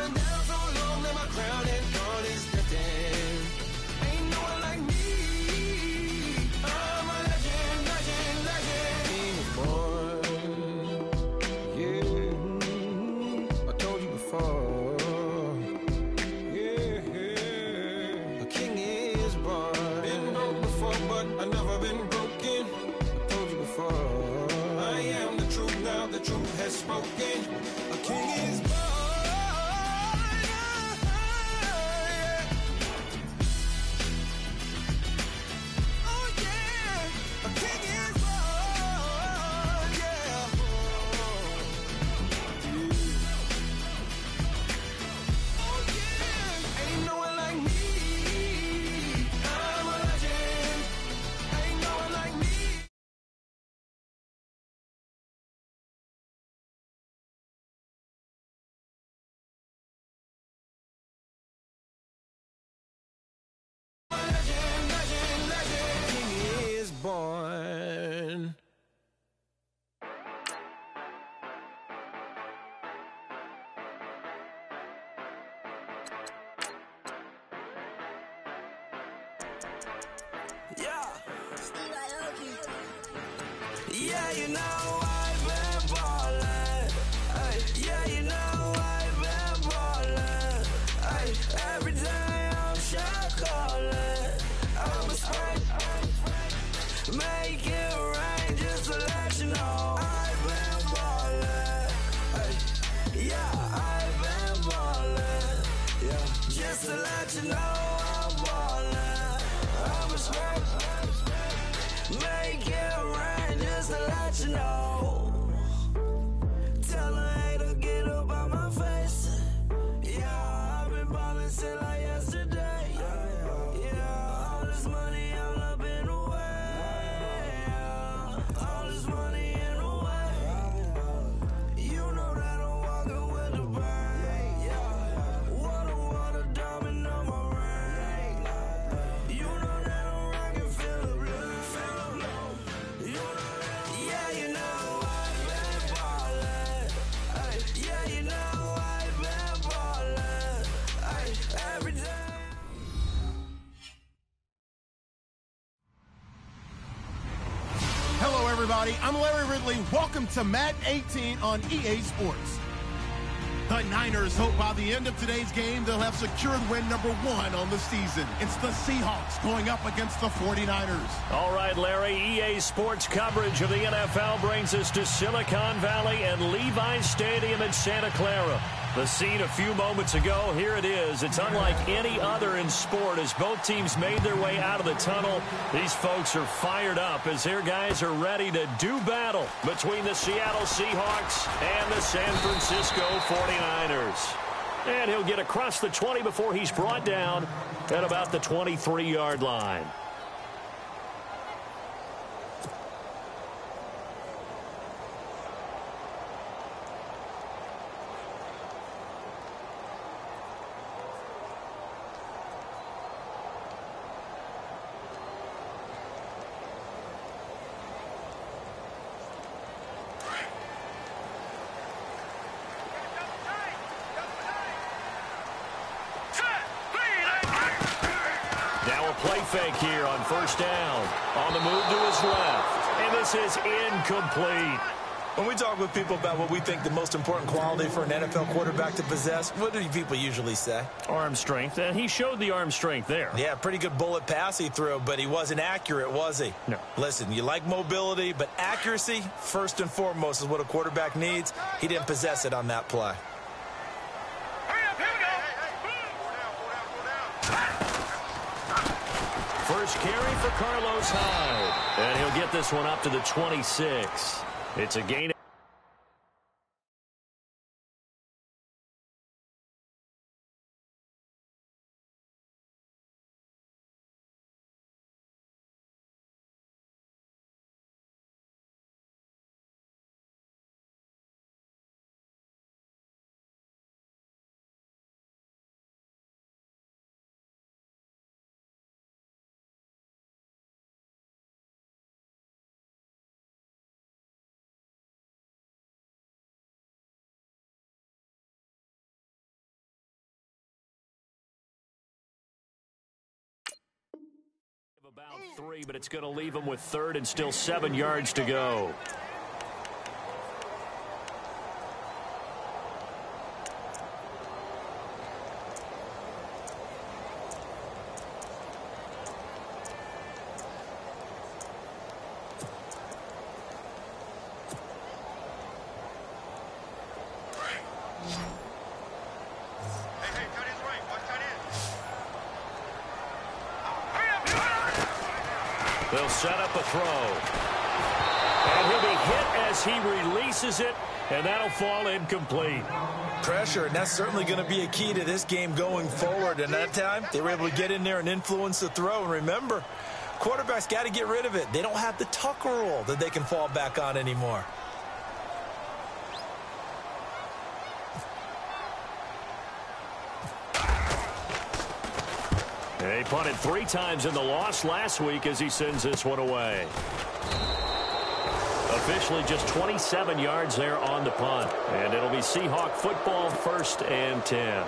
been down so long that my crown and gold is drifting. Ain't no one like me. I'm a legend, legend, legend. King is born. Yeah, I told you before. Yeah, a king is born. Been broke before, but I never been broken. I told you before. I am the truth now. The truth has spoken. A king is born. Born. Yeah, you know I've been ballin'. Yeah, you know I've been ballin'. Every day I'm shot callin'. I'm a spring. Make it rain just to let you know I've been ballin'. Yeah, I've been ballin'. Yeah, just to let you know I'm ballin'. I'm a spring. Make it rain just to let you know. Tell a hater get up out my face. Yeah, I've been ballin' since like yesterday. Yeah, all this money all up in the way. All this money in the way. You know that I'm walking with the bank. Water, diamond on my ring. You know that I'm rockin' feel the blood. You know that, yeah, you know I've been ballin'. Yeah, you know I've been ballin'. Every day. Hello, everybody. I'm Larry Ridley. Welcome to Madden 18 on EA Sports. The Niners hope by the end of today's game they'll have secured win number 1 on the season. It's the Seahawks going up against the 49ers. All right, Larry, EA Sports coverage of the NFL brings us to Silicon Valley and Levi's Stadium in Santa Clara. The scene a few moments ago, here it is. It's unlike any other in sport as both teams made their way out of the tunnel. These folks are fired up as their guys are ready to do battle between the Seattle Seahawks and the San Francisco 49ers. And he'll get across the 20 before he's brought down at about the 23-yard line. Play fake here on first down. On the move to his left. And this is incomplete. When we talk with people about what we think the most important quality for an NFL quarterback to possess, what do people usually say? Arm strength, and he showed the arm strength there. Yeah, pretty good bullet pass he threw, but he wasn't accurate, was he? No. Listen, you like mobility, but accuracy, first and foremost, is what a quarterback needs. He didn't possess it on that play. First carry for Carlos Hyde. And he'll get this one up to the 26. It's a gain. About 3, but it's going to leave him with third and still 7 yards to go. They'll set up a throw. And he'll be hit as he releases it, and that'll fall incomplete. Pressure, and that's certainly going to be a key to this game going forward. And that time, they were able to get in there and influence the throw. And remember, quarterbacks got to get rid of it. They don't have the tuck rule that they can fall back on anymore. He punted 3 times in the loss last week as he sends this one away. Officially just 27 yards there on the punt. And it'll be Seahawk football, 1st and 10.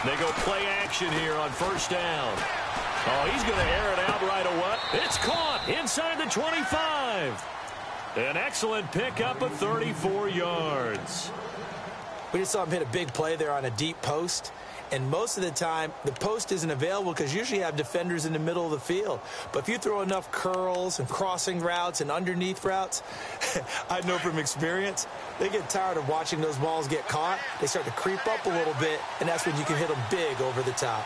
They go play action here on 1st down. Oh, he's going to air it out right away. It's caught inside the 25. An excellent pickup of 34 yards. We just saw him hit a big play there on a deep post. And most of the time, the post isn't available because usually you have defenders in the middle of the field. But if you throw enough curls and crossing routes and underneath routes, I know from experience, they get tired of watching those balls get caught. They start to creep up a little bit, and that's when you can hit them big over the top.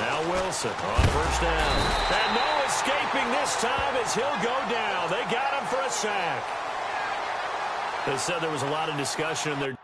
Now Wilson on 1st down. And no escaping this time as he'll go down. They got him for a sack. They said there was a lot of discussion in their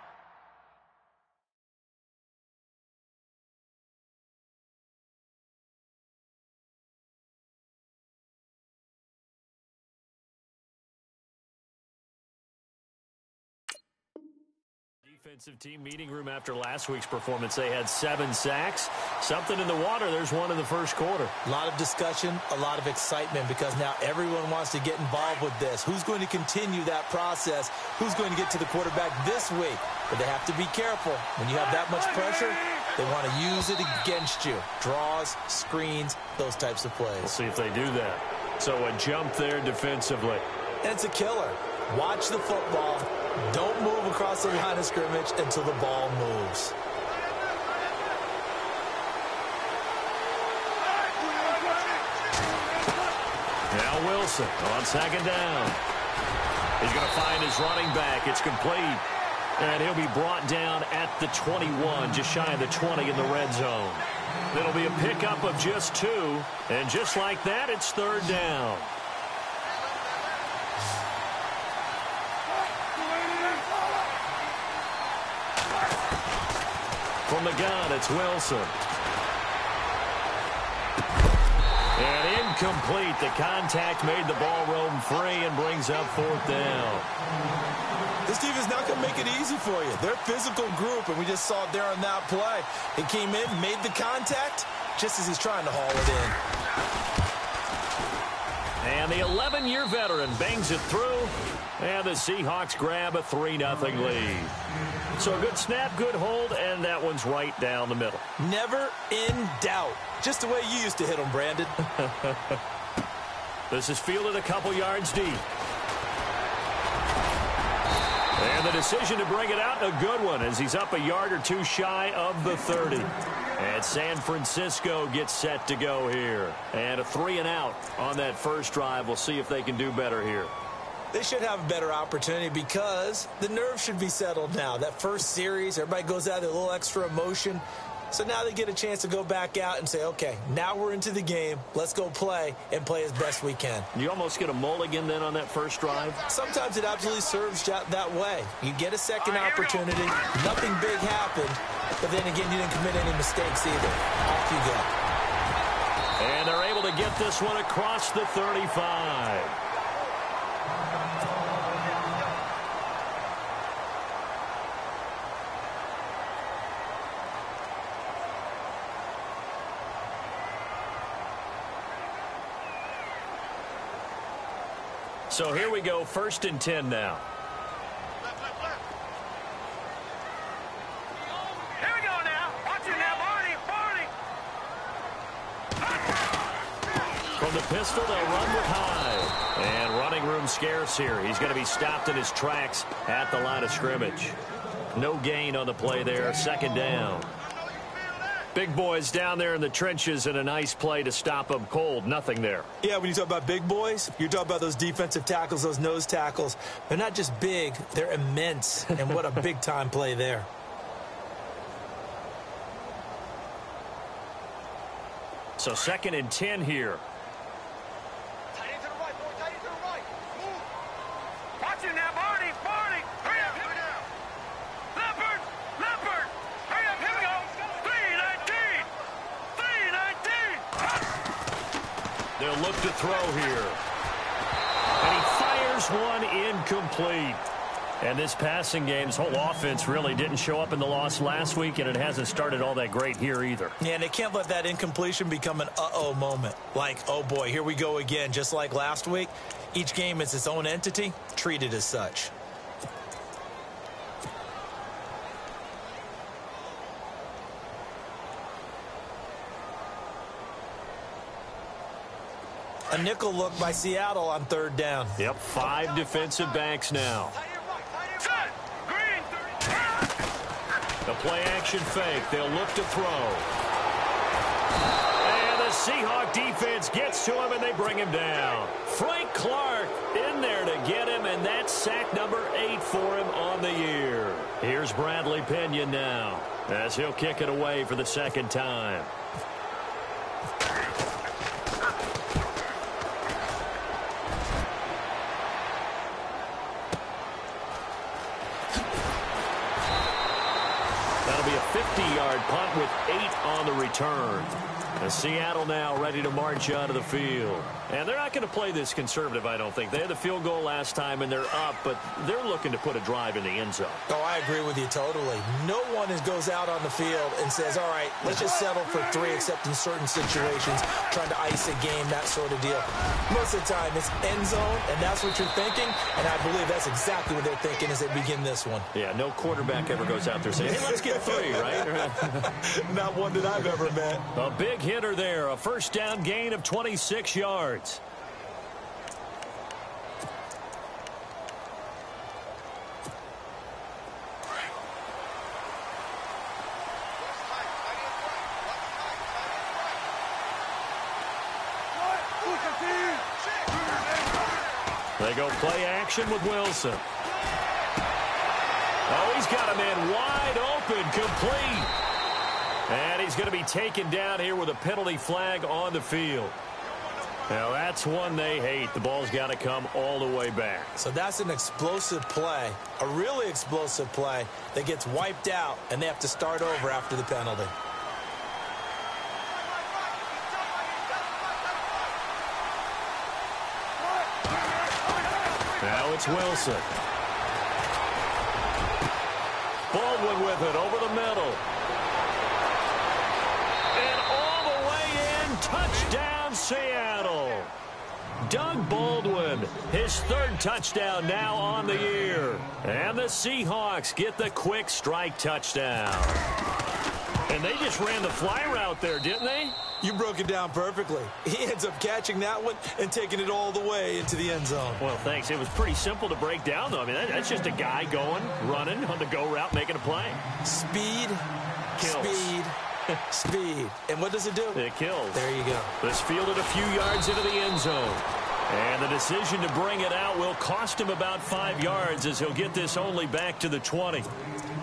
defensive team meeting room after last week's performance. They had 7 sacks. Something in the water. There's one in the 1st quarter. A lot of discussion, a lot of excitement because now everyone wants to get involved with this. Who's going to continue that process? Who's going to get to the quarterback this week? But they have to be careful. When you have that much pressure, they want to use it against you. Draws, screens, those types of plays. We'll see if they do that. So a jump there defensively. And it's a killer. Watch the football. Don't move across the line of scrimmage until the ball moves. Now Wilson on 2nd down. He's going to find his running back. It's complete. And he'll be brought down at the 21, just shy of the 20 in the red zone. It'll be a pickup of just 2. And just like that, it's 3rd down. From the gun, it's Wilson. And incomplete. The contact made the ball roam free and brings up 4th down. This team is not going to make it easy for you. They're a physical group, and we just saw it there on that play. He came in, made the contact, just as he's trying to haul it in. And the 11-year veteran bangs it through, and the Seahawks grab a 3-0 lead. So a good snap, good hold, and that one's right down the middle. Never in doubt. Just the way you used to hit them, Brandon. This is fielded a couple yards deep. And the decision to bring it out, a good one, as he's up a yard or 2 shy of the 30. And San Francisco gets set to go here. And a 3-and-out on that first drive. We'll see if they can do better here. They should have a better opportunity because the nerves should be settled now. That first series, everybody goes out with a little extra emotion. So now they get a chance to go back out and say, okay, now we're into the game. Let's go play and play as best we can. You almost get a mulligan then on that first drive? Sometimes it absolutely serves that way. You get a second opportunity. Nothing big happened. But then again, you didn't commit any mistakes either. Off you go. And they're able to get this one across the 35. So here we go, 1st and 10 now. Here we go now. Watch it now, Barney. From the pistol, they'll run with Hyde. And running room scarce here. He's going to be stopped in his tracks at the line of scrimmage. No gain on the play there. 2nd down. Big boys down there in the trenches, and a nice play to stop them cold. Nothing there. Yeah, when you talk about big boys, you're talking about those defensive tackles, those nose tackles. They're not just big, they're immense. And what a big-time play there. So 2nd and 10 here. Tight end to the right, boy. Tight end to the right. Move. Watch it now, Barney. Hurry up. Leopard. Hurry up. Here we go. 3-19. They'll look to throw here. And he fires one incomplete. And this passing game's whole offense really didn't show up in the loss last week, and it hasn't started all that great here either. Yeah, and they can't let that incompletion become an uh-oh moment. Like, oh boy, here we go again. Just like last week, each game is its own entity, treated as such. A nickel look by Seattle on 3rd down. Yep, 5 defensive backs now. Set. Green. The play action fake. They'll look to throw. And the Seahawk defense gets to him, and they bring him down. Frank Clark in there to get him, and that's sack number 8 for him on the year. Here's Bradley Pinion now, as he'll kick it away for the 2nd time. That'll be a 50-yard punt with 8 on the return. And Seattle now ready to march out of the field. And they're not going to play this conservative, I don't think. They had the field goal last time, and they're up, but they're looking to put a drive in the end zone. Oh, I agree with you totally. No one goes out on the field and says, all right, let's just settle for 3, except in certain situations, trying to ice a game, that sort of deal. Most of the time, it's end zone, and that's what you're thinking, and I believe that's exactly what they're thinking as they begin this one. Yeah, no quarterback ever goes out there saying, hey, let's get 3, right? Not one that I've ever met. A big hitter there, a 1st down gain of 26 yards. They go play action with Wilson. Oh, he's got a man wide open, complete. And he's going to be taken down here with a penalty flag on the field. Now, that's one they hate. The ball's got to come all the way back. So that's an explosive play, a really explosive play that gets wiped out, and they have to start over after the penalty. Now it's Wilson. Baldwin with it over the middle. And all the way in, touchdown Seattle. Doug Baldwin, his 3rd touchdown now on the year. And the Seahawks get the quick strike touchdown. And they just ran the fly route there, didn't they? You broke it down perfectly. He ends up catching that one and taking it all the way into the end zone. Well, thanks. It was pretty simple to break down, though. I mean, that's just a guy going, running on the go route, making a play. Speed, Kills. speed, speed. And what does it do? It kills. There you go. This fielded a few yards into the end zone. And the decision to bring it out will cost him about 5 yards as he'll get this only back to the 20.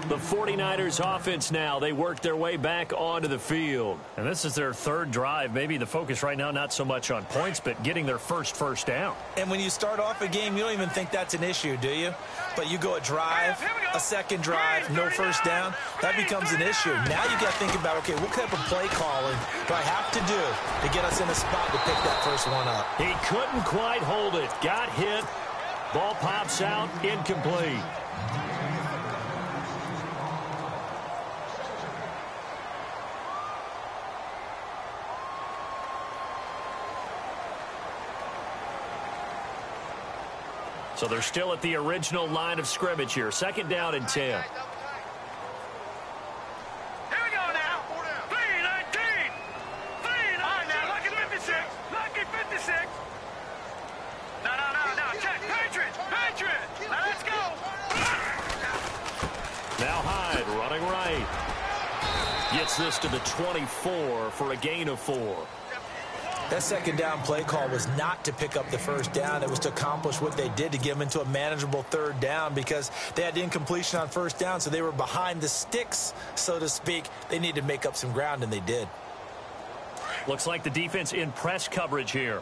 The 49ers offense now, they work their way back onto the field. And this is their 3rd drive. Maybe the focus right now not so much on points, but getting their first down. And when you start off a game, you don't even think that's an issue, do you? But you go a drive, a 2nd drive, no 1st down, that becomes an issue. Now you got to think about, okay, what type of play calling do I have to do to get us in a spot to pick that first one up? He couldn't quite hold it. Got hit. Ball pops out, incomplete. So they're still at the original line of scrimmage here. 2nd down and 10. Here we go now. 3-19. 3-19. Now, lucky 56. Lucky 56. No. Check. Patriots. Now, let's go. Now Hyde running right. Gets this to the 24 for a gain of 4. That 2nd down play call was not to pick up the 1st down. It was to accomplish what they did, to get them into a manageable 3rd down, because they had incompletion on 1st down, so they were behind the sticks, so to speak. They needed to make up some ground, and they did. Looks like the defense in press coverage here.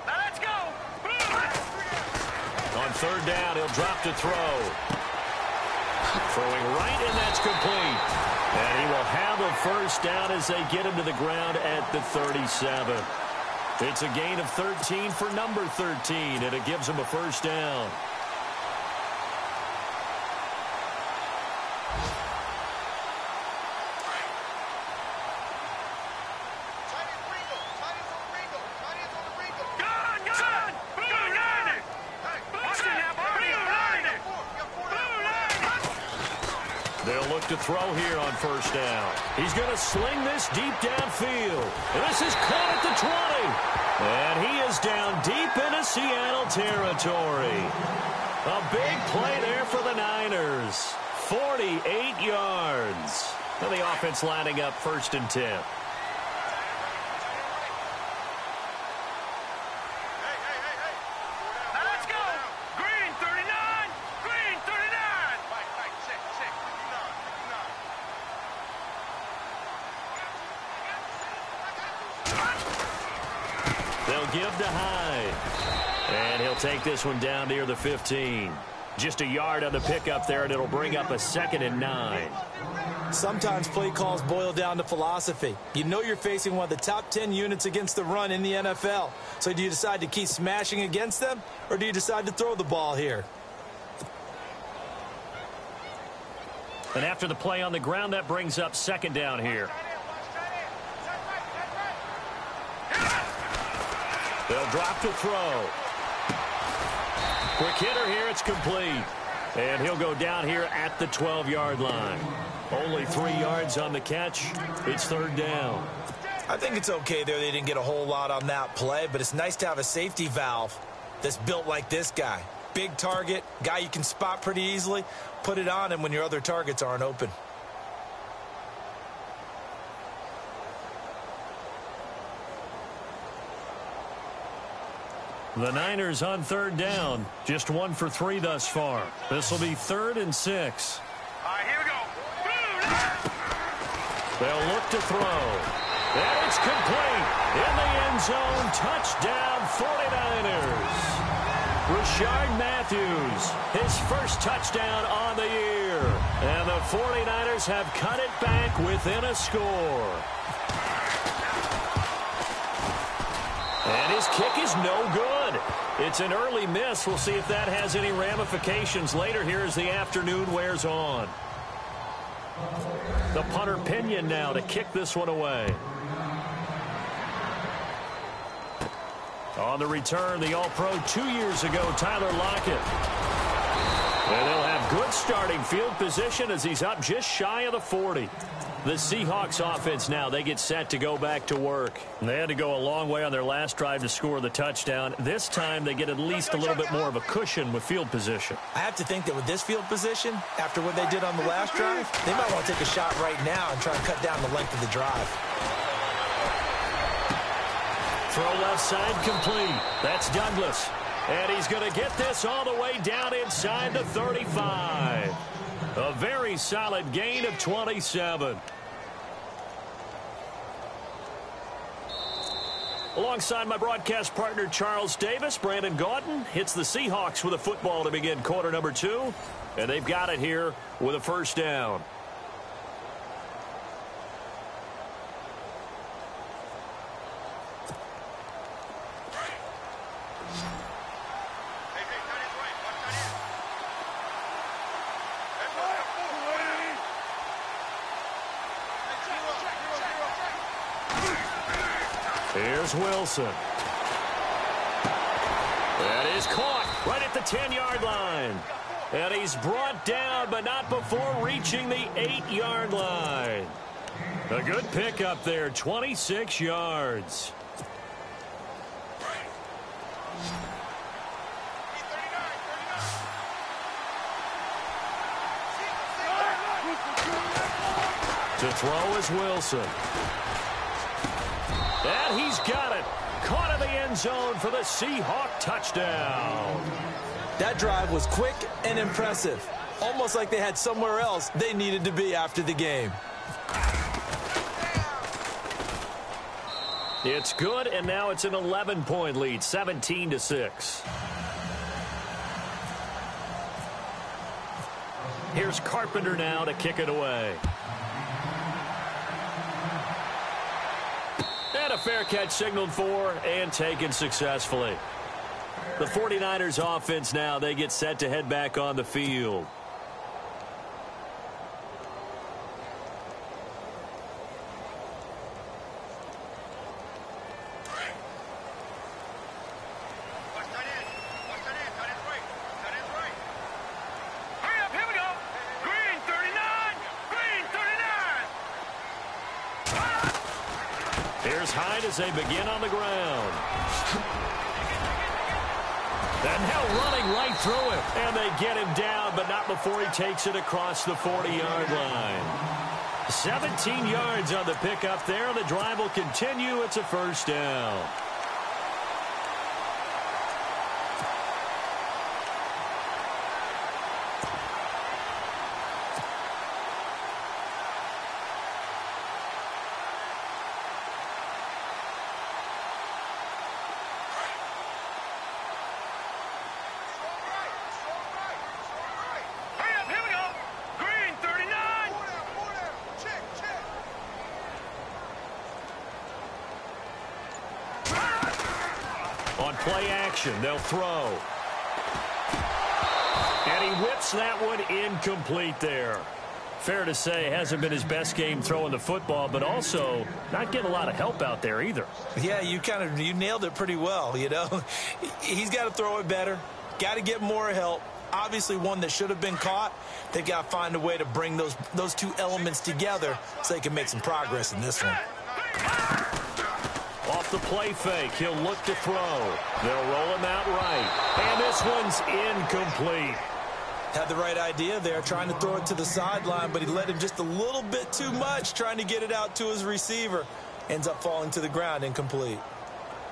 Now, let's go. On 3rd down, he'll drop to throw. Throwing right, and that's complete. And he will have a 1st down as they get him to the ground at the 37. It's a gain of 13 for number 13, and it gives him a 1st down. They'll look to throw here on 1st down. He's going to sling this deep downfield. And this is caught at the 20. And he is down deep into Seattle territory. A big play there for the Niners. 48 yards. And the offense lining up 1st and 10. They'll give to Hyde. And he'll take this one down near the 15. Just a yard on the pickup there, and it'll bring up a 2nd and 9. Sometimes play calls boil down to philosophy. You know you're facing one of the top 10 units against the run in the NFL. So do you decide to keep smashing against them, or do you decide to throw the ball here? And after the play on the ground, that brings up 2nd down here. They'll drop to throw. Quick hitter here, it's complete. And he'll go down here at the 12-yard line. Only 3 yards on the catch. It's 3rd down. I think it's okay there. They didn't get a whole lot on that play, but it's nice to have a safety valve that's built like this guy. Big target, guy you can spot pretty easily. Put it on him when your other targets aren't open. The Niners on 3rd down. Just 1 for 3 thus far. This will be 3rd and 6. All right, here we go. They'll look to throw. And it's complete. In the end zone. Touchdown 49ers. Rashard Matthews, his 1st touchdown on the year. And the 49ers have cut it back within a score. And his kick is no good. It's an early miss. We'll see if that has any ramifications later here as the afternoon wears on. The punter Pinion now to kick this one away. On the return, the All-Pro 2 years ago, Tyler Lockett. And they'll have good starting field position as he's up just shy of the 40. The Seahawks offense now, they get set to go back to work. They had to go a long way on their last drive to score the touchdown. This time they get at least a little bit more of a cushion with field position. I have to think that with this field position, after what they did on the last drive, they might want to take a shot right now and try and cut down the length of the drive. Throw left side complete. That's Douglas. And he's going to get this all the way down inside the 35. A very solid gain of 27. Alongside my broadcast partner, Charles Davis, Brandon Gaudin hits the Seahawks with a football to begin quarter number 2. And they've got it here with a 1st down. Here's Wilson. That is caught right at the 10-yard line. And he's brought down, but not before reaching the 8-yard line. A good pickup there, 26 yards. To throw is Wilson. And he's got it. Caught in the end zone for the Seahawk touchdown. That drive was quick and impressive. Almost like they had somewhere else they needed to be after the game. It's good, and now it's an 11-point lead, 17-6. Here's Carpenter now to kick it away. And a fair catch signaled for and taken successfully. The 49ers offense now, they get set to head back on the field. Here's Hyde as they begin on the ground. And now running right through it. And they get him down, but not before he takes it across the 40-yard line. 17 yards on the pickup there. The drive will continue. It's a first down. On play action, they'll throw. And he whips that one incomplete there. Fair to say, hasn't been his best game throwing the football, but also not getting a lot of help out there either. Yeah, you nailed it pretty well, you know. He's got to throw it better. Got to get more help. Obviously one that should have been caught. They've got to find a way to bring those two elements together so they can make some progress in this one. Off the play fake, he'll look to throw. They'll roll him out right. And this one's incomplete. Had the right idea there, trying to throw it to the sideline, but he let him just a little bit too much, trying to get it out to his receiver. Ends up falling to the ground, incomplete.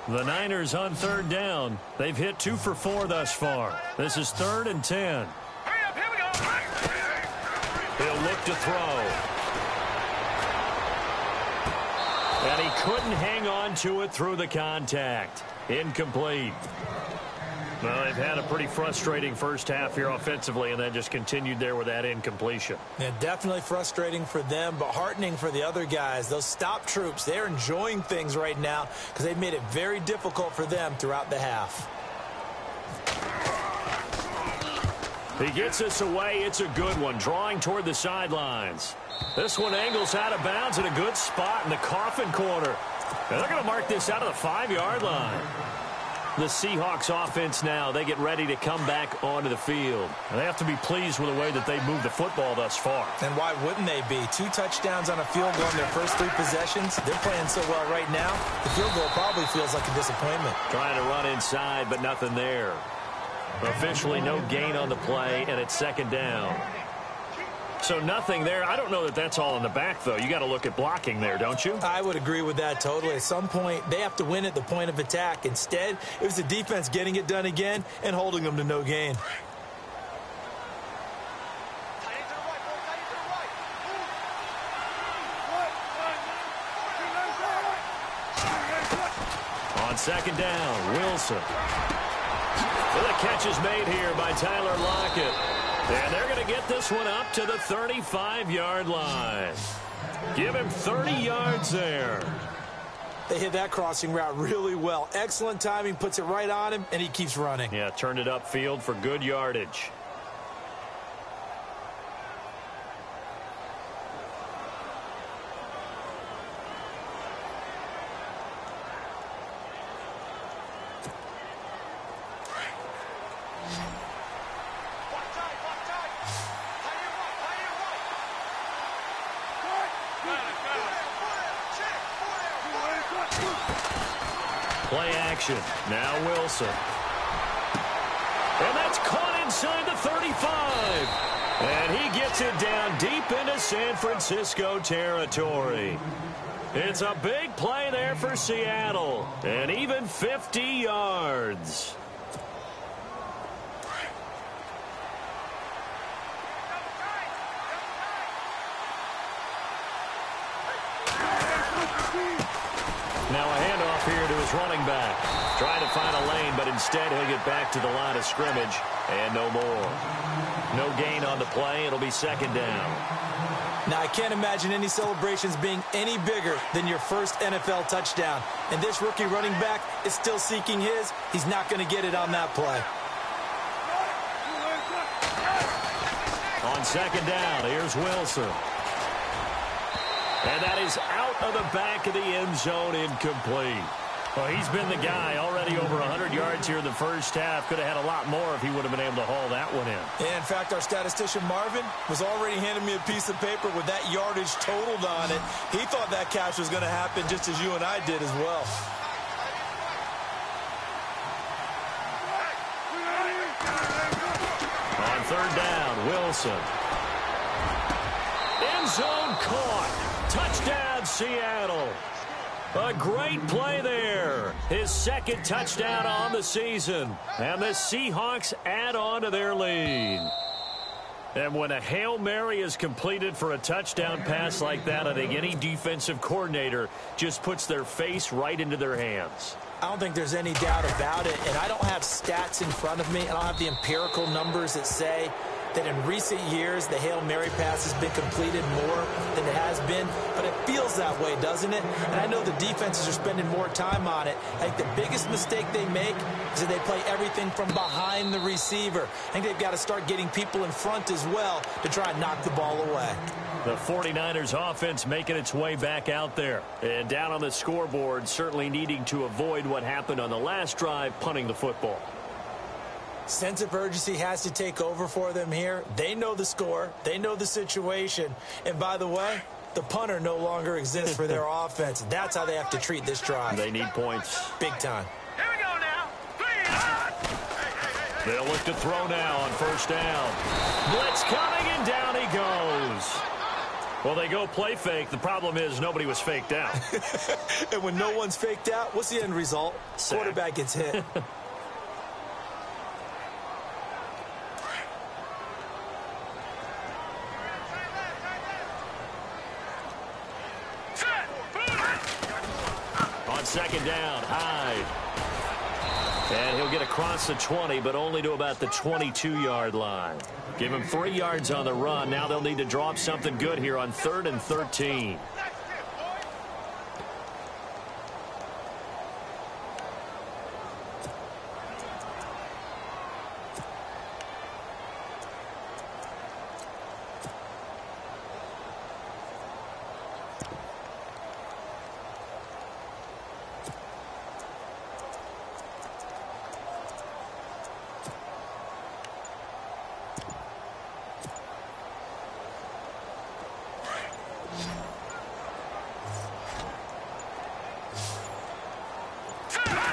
The Niners on third down. They've hit 2 for 4 thus far. This is 3rd and 10. He'll look to throw. And he couldn't hang on to it through the contact. Incomplete. Well, they've had a pretty frustrating first half here offensively, and then just continued there with that incompletion. Yeah, definitely frustrating for them, but heartening for the other guys. Those stop troops, they're enjoying things right now because they've made it very difficult for them throughout the half. He gets this away. It's a good one, drawing toward the sidelines. This one angles out of bounds in a good spot in the coffin corner. And they're going to mark this out of the 5-yard line. The Seahawks offense now, they get ready to come back onto the field. And they have to be pleased with the way that they moved the football thus far. And why wouldn't they be? 2 touchdowns on a field goal in their first 3 possessions. They're playing so well right now, the field goal probably feels like a disappointment. Trying to run inside, but nothing there. Officially no gain on the play, and it's 2nd down. So nothing there. I don't know that that's all in the back, though. You got to look at blocking there, don't you? I would agree with that totally. At some point, they have to win at the point of attack. Instead, it was the defense getting it done again and holding them to no gain. On 2nd down, Wilson. Well, the catch is made here by Tyler Lockett. And they're going to get this one up to the 35-yard line. Give him 30 yards there. They hit that crossing route really well. Excellent timing, puts it right on him, and he keeps running. Yeah, turned it upfield for good yardage. Play action. Now Wilson. And that's caught inside the 35. And he gets it down deep into San Francisco territory. It's a big play there for Seattle. And even 50 yards. Now a handoff here to his running back. Trying to find a lane, but instead he'll get back to the line of scrimmage. And no more. No gain on the play. It'll be second down. Now, I can't imagine any celebrations being any bigger than your first NFL touchdown. And this rookie running back is still seeking his. He's not going to get it on that play. On second down, here's Wilson. And that is out of the back of the end zone, incomplete. Well, he's been the guy already over 100 yards here in the first half. Could have had a lot more if he would have been able to haul that one in. In fact, our statistician Marvin was already handing me a piece of paper with that yardage totaled on it. He thought that catch was going to happen just as you and I did as well. On third down, Wilson. End zone caught. Touchdown, Seattle. A great play there. His second touchdown on the season. And the Seahawks add on to their lead. And when a Hail Mary is completed for a touchdown pass like that, I think any defensive coordinator just puts their face right into their hands. I don't think there's any doubt about it. And I don't have stats in front of me. I don't have the empirical numbers that say that in recent years the Hail Mary pass has been completed more than it has been, but it feels that way, doesn't it? And I know the defenses are spending more time on it. I think the biggest mistake they make is that they play everything from behind the receiver. I think they've got to start getting people in front as well to try and knock the ball away. The 49ers offense making its way back out there. And down on the scoreboard, certainly needing to avoid what happened on the last drive, punting the football. Sense of urgency has to take over for them here. They know the score. They know the situation. And by the way, the punter no longer exists for their offense. That's how they have to treat this drive. They need points. Big time. Here we go now. 3 They'll look to throw now on first down. Blitz coming, and down he goes. Well, they go play fake. The problem is nobody was faked out. And when no one's faked out, what's the end result? Sack. Quarterback gets hit. On second down, Hyde. And he'll get across the 20, but only to about the 22-yard line. Give him 3 yards on the run. Now they'll need to draw up something good here on 3rd and 13.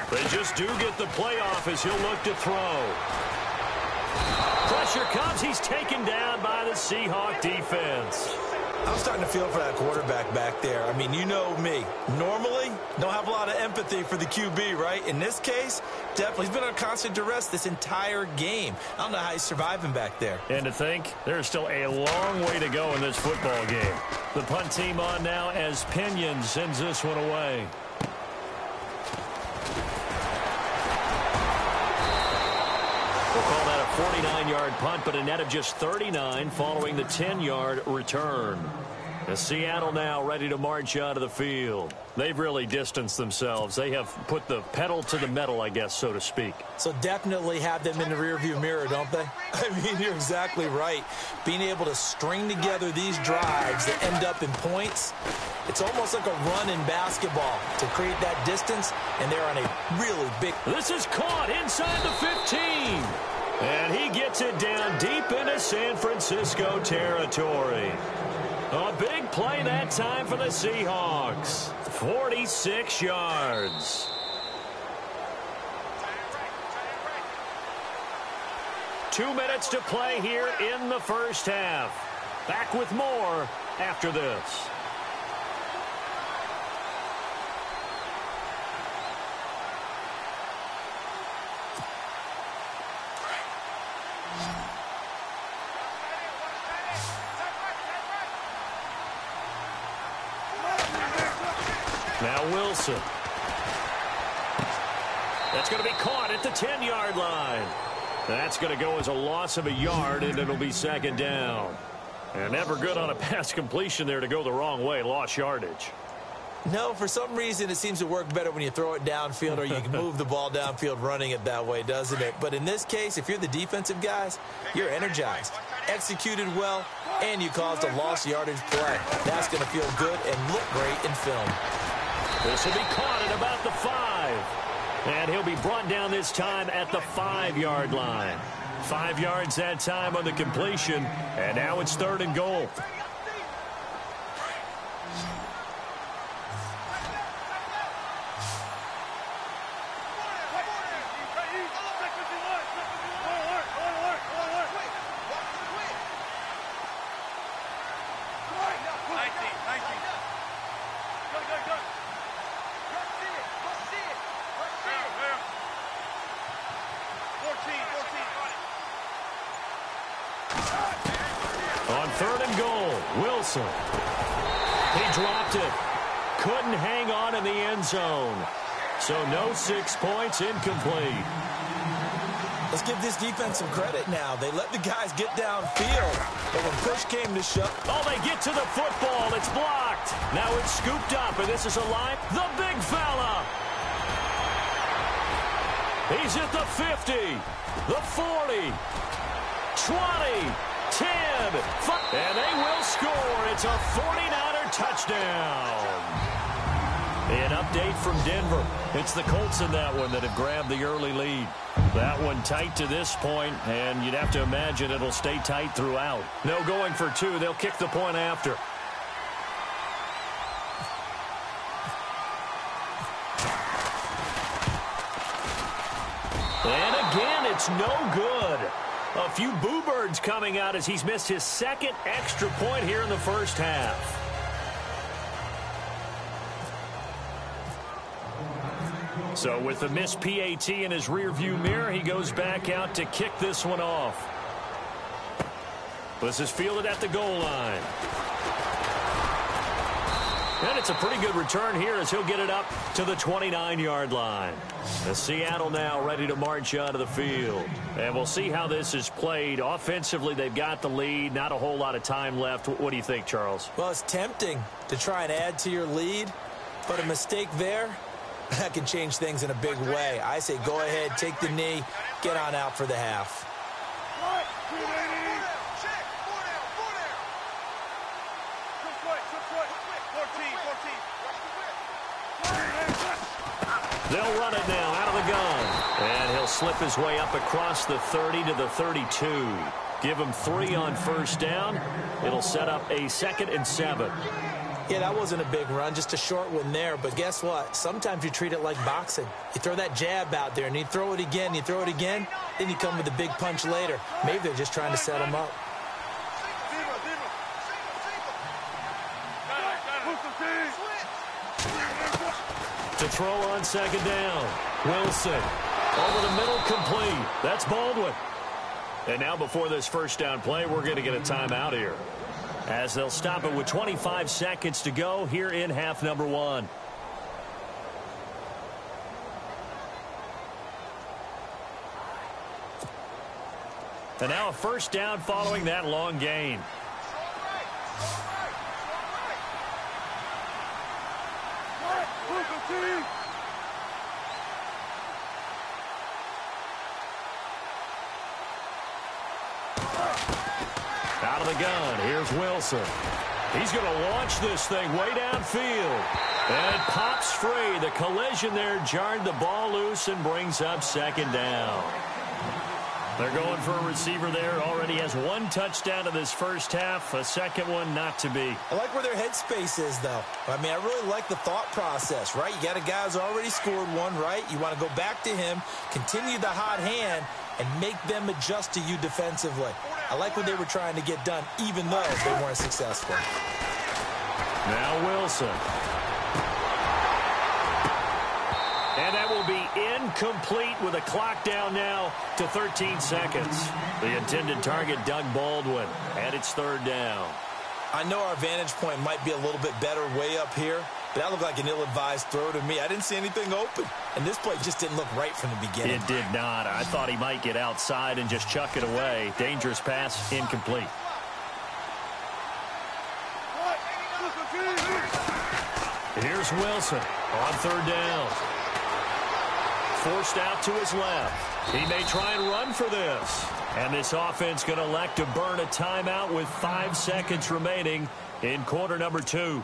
They just do get the playoff as he'll look to throw. Pressure comes. He's taken down by the Seahawk defense. I'm starting to feel for that quarterback back there. I mean, you know me. Normally, don't have a lot of empathy for the QB, right? In this case, definitely. He's been under constant duress this entire game. I don't know how he's surviving back there. And to think, there's still a long way to go in this football game. The punt team on now as Pinion sends this one away. We'll call that a 49-yard punt, but a net of just 39 following the 10-yard return. As Seattle now ready to march out of the field. They've really distanced themselves. They have put the pedal to the metal, I guess, so to speak. So definitely have them in the rearview mirror, don't they? I mean, you're exactly right. Being able to string together these drives that end up in points, it's almost like a run in basketball to create that distance, and they're on a really big... This is caught inside the 15. And he gets it down deep into San Francisco territory. A big play that time for the Seahawks. 46 yards. 2 minutes to play here in the first half. Back with more after this. Now Wilson. That's going to be caught at the 10-yard line. That's going to go as a loss of a yard, and it'll be second down. And never good on a pass completion there to go the wrong way. Lost yardage. No, for some reason it seems to work better when you throw it downfield or you can move the ball downfield running it that way, doesn't it? But in this case, if you're the defensive guys, you're energized, executed well, and you caused a lost yardage play. That's going to feel good and look great in film. This will be caught at about the 5. And he'll be brought down this time at the 5-yard line. 5 yards that time on the completion, and now it's 3rd and goal. On 3rd and goal, Wilson. He dropped it. Couldn't hang on in the end zone. So no 6 points, incomplete. Let's give this defense some credit now. They let the guys get downfield. But when push came to shove... Oh, they get to the football. It's blocked. Now it's scooped up, and this is a line. The big fella. He's at the 50, the 40, 20, 10, 5, and they will score. It's a 49er touchdown. An update from Denver. It's the Colts in that one that have grabbed the early lead. That one tight to this point, and you'd have to imagine it'll stay tight throughout. No going for 2. They'll kick the point after. And again, it's no good. A few boo birds coming out as he's missed his 2nd extra point here in the first half. So with the missed PAT in his rearview mirror, he goes back out to kick this one off. This is fielded at the goal line. And it's a pretty good return here as he'll get it up to the 29-yard line. The Seattle now ready to march onto the field. And we'll see how this is played. Offensively, they've got the lead. Not a whole lot of time left. What do you think, Charles? Well, it's tempting to try and add to your lead, but a mistake there, that can change things in a big way. I say go ahead, take the knee, get on out for the half. They'll run it now out of the gun. And he'll slip his way up across the 30 to the 32. Give him 3 on first down. It'll set up a 2nd and 7. Yeah, that wasn't a big run, just a short one there. But guess what? Sometimes you treat it like boxing. You throw that jab out there, and you throw it again, then you come with a big punch later. Maybe they're just trying to set him up. To throw on 2nd down. Wilson over the middle, complete. That's Baldwin. And now before this first down play, we're going to get a timeout here, as they'll stop it with 25 seconds to go here in half number 1. And now a first down following that long gain. Out of the gun, here's Wilson. He's going to launch this thing way downfield. And it pops free. The collision there jarred the ball loose and brings up 2nd down. They're going for a receiver there. Already has 1 touchdown in this first half. A 2nd one not to be. I like where their headspace is, though. I mean, I really like the thought process, right? You got a guy who's already scored 1, right? You want to go back to him, continue the hot hand, and make them adjust to you defensively. I like what they were trying to get done, even though they weren't successful. Now Wilson. And that will be incomplete with a clock down now to 13 seconds. The intended target, Doug Baldwin, and it's third down. I know our vantage point might be a little bit better way up here, but that looked like an ill-advised throw to me. I didn't see anything open, and this play just didn't look right from the beginning. It did not. I thought he might get outside and just chuck it away. Dangerous pass, incomplete. Here's Wilson on third down. Forced out to his left. He may try and run for this. And this offense going to elect to burn a timeout with 5 seconds remaining in quarter number 2.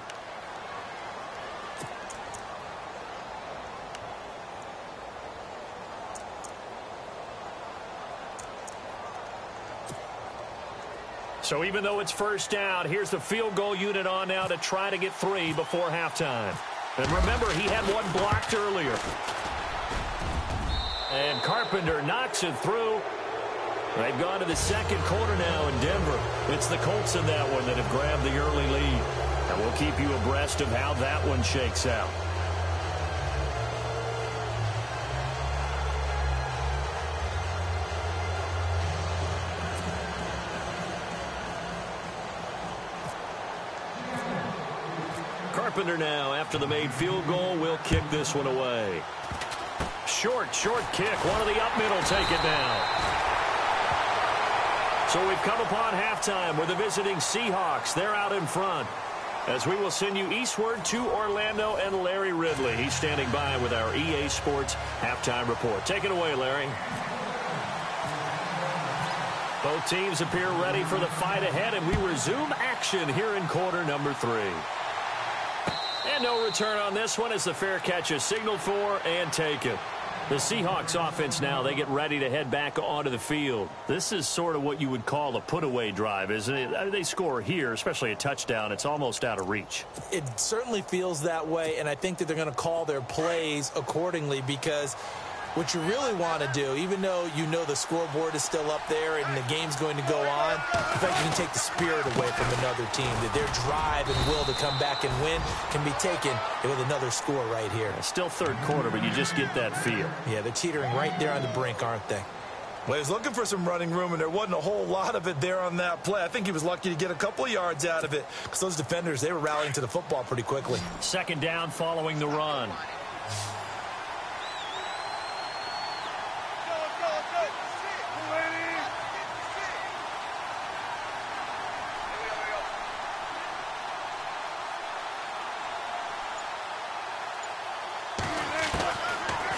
So even though it's first down, here's the field goal unit on now to try to get 3 before halftime. And remember, he had one blocked earlier. And Carpenter knocks it through. They've gone to the second quarter now in Denver. It's the Colts in that one that have grabbed the early lead. And we'll keep you abreast of how that one shakes out. Carpenter now, after the made field goal, will kick this one away. Short kick. One of the up middle take it down. So we've come upon halftime with the visiting Seahawks. They're out in front. As we will send you eastward to Orlando and Larry Ridley. He's standing by with our EA Sports halftime report. Take it away, Larry. Both teams appear ready for the fight ahead, and we resume action here in quarter number 3. And no return on this one as the fair catch is signaled for and taken. The Seahawks offense now, they get ready to head back onto the field. This is sort of what you would call a put-away drive, isn't it? They score here, especially a touchdown. It's almost out of reach. It certainly feels that way, and I think that they're going to call their plays accordingly because what you really want to do, even though you know the scoreboard is still up there and the game's going to go on, I think you can take the spirit away from another team, that their drive and will to come back and win can be taken with another score right here. It's still third quarter, but you just get that feel. Yeah, they're teetering right there on the brink, aren't they? Well, he was looking for some running room, and there wasn't a whole lot of it there on that play. I think he was lucky to get a couple of yards out of it because those defenders, they were rallying to the football pretty quickly. Second down following the run.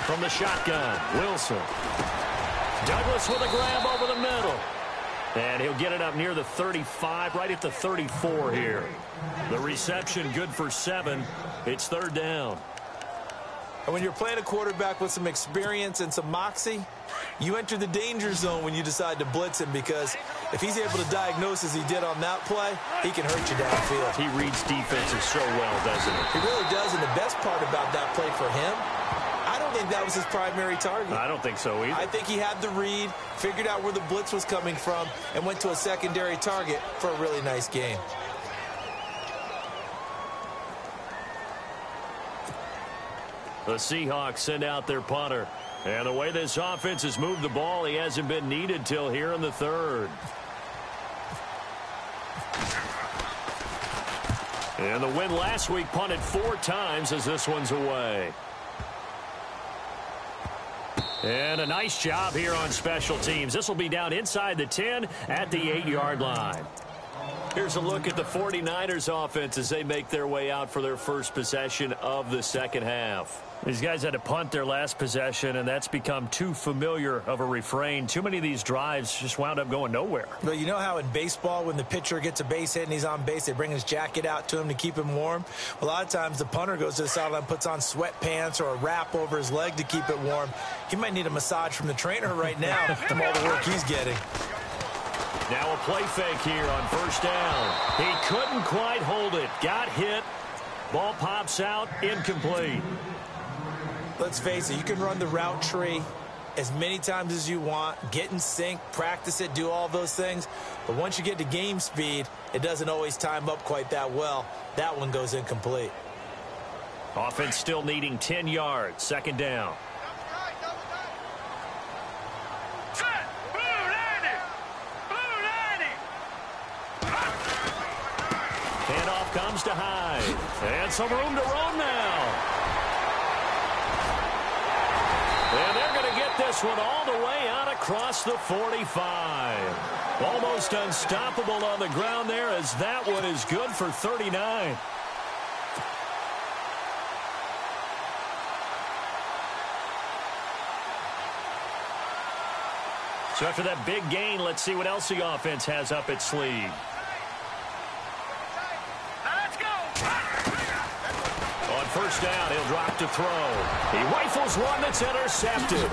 From the shotgun, Wilson. Douglas with a grab over the middle. And he'll get it up near the 35, right at the 34 here. The reception good for 7. It's third down. And when you're playing a quarterback with some experience and some moxie, you enter the danger zone when you decide to blitz him because if he's able to diagnose as he did on that play, he can hurt you downfield. He reads defenses so well, doesn't he? He really does, and the best part about that play for him, I don't think that was his primary target. I don't think so either. I think he had the read, figured out where the blitz was coming from, and went to a secondary target for a really nice game. The Seahawks send out their punter. And the way this offense has moved the ball, he hasn't been needed till here in the third. And the win last week punted 4 times as this one's away. And a nice job here on special teams. This will be down inside the 10 at the 8-yard line. Here's a look at the 49ers offense as they make their way out for their first possession of the second half. These guys had to punt their last possession, and that's become too familiar of a refrain. Too many of these drives just wound up going nowhere. But you know how in baseball, when the pitcher gets a base hit and he's on base, they bring his jacket out to him to keep him warm? A lot of times the punter goes to the sideline, puts on sweatpants or a wrap over his leg to keep it warm. He might need a massage from the trainer right now from all the work he's getting. Now a play fake here on first down. He couldn't quite hold it. Got hit. Ball pops out. Incomplete. Let's face it, you can run the route tree, as many times as you want, get in sync, practice it, do all those things. But once you get to game speed, it doesn't always time up quite that well. That one goes incomplete. Offense still needing 10 yards. Second down. Handoff comes to Hyde. And some room to roam now. And they're going to get this one all the way out across the 45. Almost unstoppable on the ground there, as that one is good for 39. So after that big gain, let's see what else the offense has up its sleeve. Let's go. On first down, he'll drop to throw. He rifles one that's intercepted.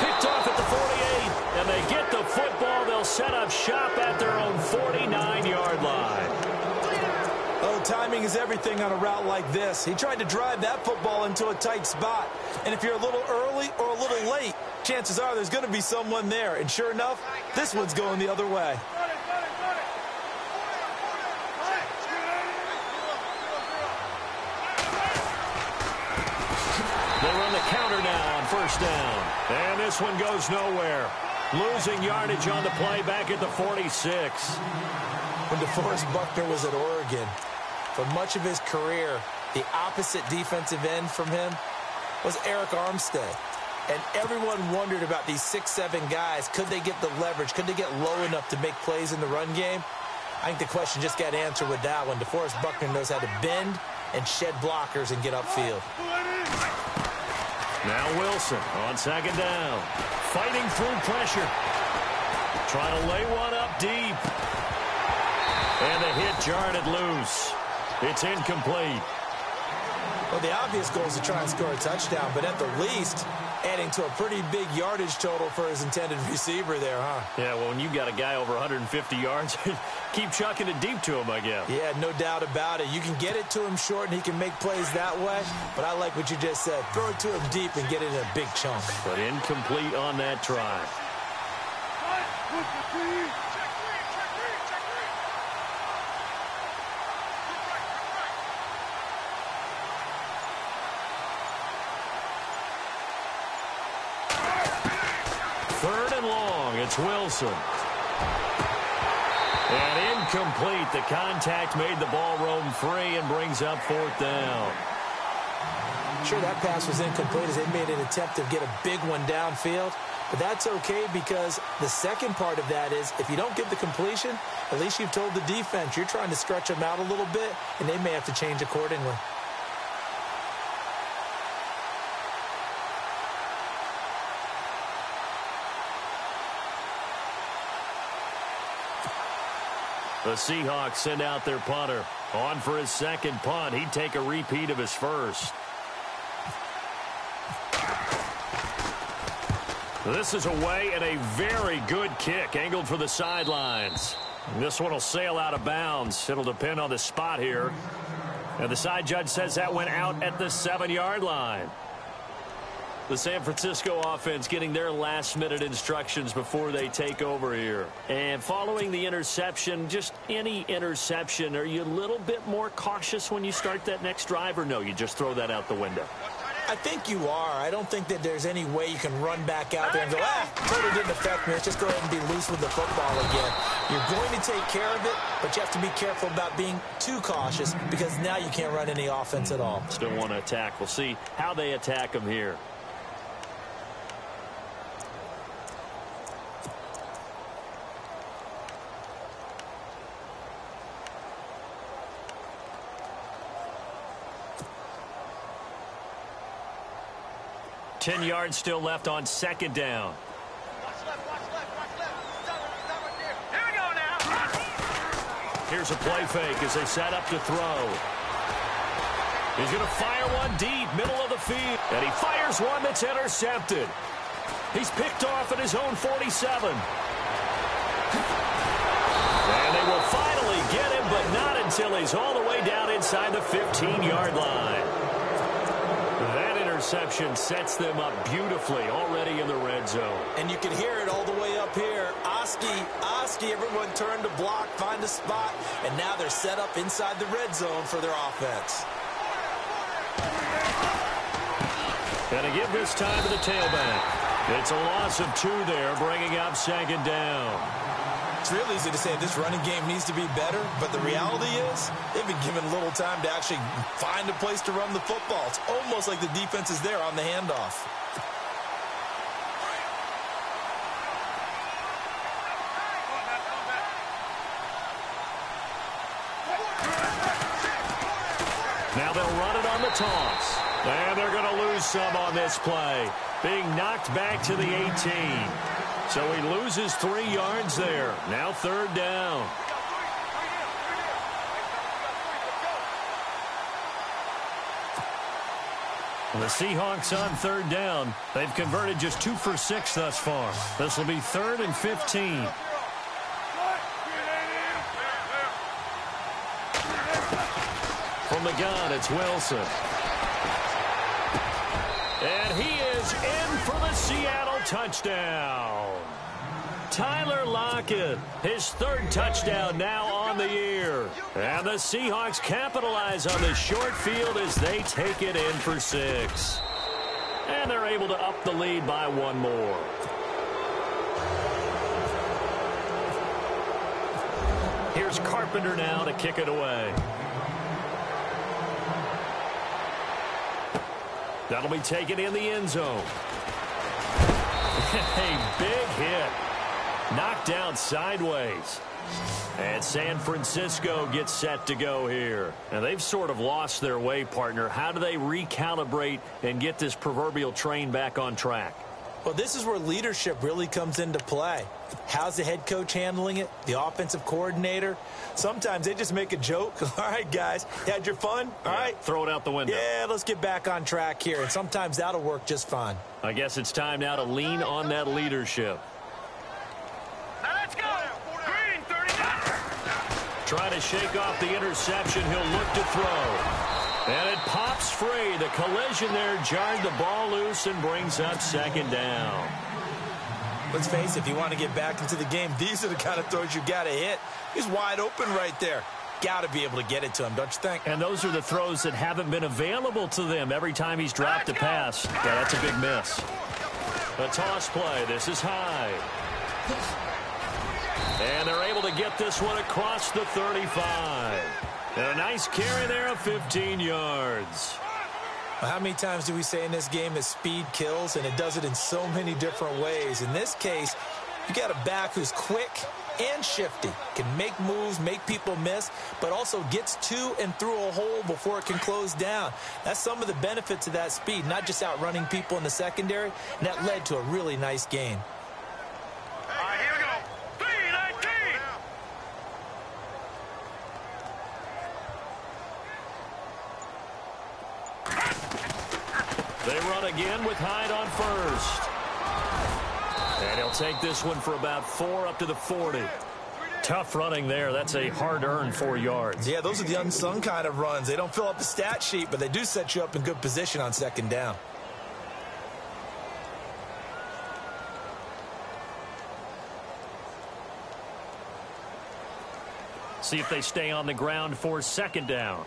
Picked off at the 48, and they get the football. They'll set up shop at their own 49-yard line. Oh, timing is everything on a route like this. He tried to drive that football into a tight spot. And if you're a little early or a little late, chances are there's going to be someone there. And sure enough, this one's going the other way. They run the counter now on first down. And this one goes nowhere. Losing yardage on the play back at the 46. When DeForest Buckner was at Oregon, for much of his career, the opposite defensive end from him was Eric Armstead. And everyone wondered about these 6'7" guys. Could they get the leverage? Could they get low enough to make plays in the run game? I think the question just got answered with that one. DeForest Buckner knows how to bend and shed blockers and get upfield. Now Wilson on second down. Fighting through pressure. Trying to lay one up deep. And the hit jarred it loose. It's incomplete. Well, the obvious goal is to try and score a touchdown, but at the least, adding to a pretty big yardage total for his intended receiver there, huh? Yeah, well, when you've got a guy over 150 yards, keep chucking it deep to him, I guess. Yeah, no doubt about it. You can get it to him short, and he can make plays that way, but I like what you just said. Throw it to him deep and get it in a big chunk. But incomplete on that try. Third and long, it's Wilson. And incomplete. The contact made the ball roam free and brings up fourth down. Sure, that pass was incomplete as they made an attempt to get a big one downfield. But that's okay because the second part of that is if you don't get the completion, at least you've told the defense you're trying to stretch them out a little bit, and they may have to change accordingly. The Seahawks send out their punter. On for his second punt. He'd take a repeat of his first. This is away and a very good kick angled for the sidelines. This one will sail out of bounds. It'll depend on the spot here. And the side judge says that went out at the 7-yard line. The San Francisco offense getting their last-minute instructions before they take over here. And following the interception, just any interception, are you a little bit more cautious when you start that next drive, or no, you just throw that out the window? I think you are. I don't think that there's any way you can run back out there and go, totally didn't affect me. Let's just go ahead and be loose with the football again. You're going to take care of it, but you have to be careful about being too cautious because now you can't run any offense at all. Still want to attack. We'll see how they attack them here. Ten yards still left on second down. Watch left. Here we go now. Here's a play fake as they set up to throw. He's going to fire one deep, middle of the field. And he fires one that's intercepted. He's picked off at his own 47. And they will finally get him, but not until he's all the way down inside the 15-yard line. That interception sets them up beautifully already in the red zone. And you can hear it all the way up here. Oski, everyone turned to block, find a spot, and now they're set up inside the red zone for their offense. And to give this time to the tailback. It's a loss of 2 there, bringing up second down. It's real easy to say this running game needs to be better, but the reality is they've been given little time to actually find a place to run the football. It's almost like the defense is there on the handoff. Now they'll run it on the toss. And they're going to lose some on this play. Being knocked back to the 18. So he loses 3 yards there. Now third down. The Seahawks on third down. They've converted just 2 for 6 thus far. This will be 3rd and 15. From the gun, it's Wilson. And he is in for the Seattle touchdown. Tyler Lockett, his 3rd touchdown now on the year. And the Seahawks capitalize on the short field as they take it in for 6. And they're able to up the lead by 1 more. Here's Carpenter now to kick it away. That'll be taken in the end zone. A big hit. Knocked down sideways. And San Francisco gets set to go here. And they've sort of lost their way, partner. How do they recalibrate and get this proverbial train back on track? Well, this is where leadership really comes into play. How's the head coach handling it? The offensive coordinator? Sometimes they just make a joke. All right, guys, had your fun? All right. Throw it out the window. Yeah, let's get back on track here. And sometimes that'll work just fine. I guess it's time now to lean on that leadership. Now let's go. Green, 39. Trying to shake off the interception. He'll look to throw. And it pops free. The collision there jarred the ball loose and brings up second down. Let's face it, if you want to get back into the game, these are the kind of throws you got to hit. He's wide open right there. Got to be able to get it to him, don't you think? And those are the throws that haven't been available to them every time he's dropped a pass. Yeah, that's a big miss. A toss play. This is high. And they're able to get this one across the 35. And a nice carry there of 15 yards. Well, how many times do we say in this game that speed kills, and it does it in so many different ways? In this case, you got a back who's quick and shifty, can make moves, make people miss, but also gets to and through a hole before it can close down. That's some of the benefits of that speed, not just outrunning people in the secondary, and that led to a really nice gain. All right, here we go. 319. They run again with Hyde on first. And he'll take this one for about 4 up to the 40. Tough running there. That's a hard-earned 4 yards. Yeah, those are the unsung kind of runs. They don't fill up the stat sheet, but they do set you up in good position on second down. See if they stay on the ground for second down.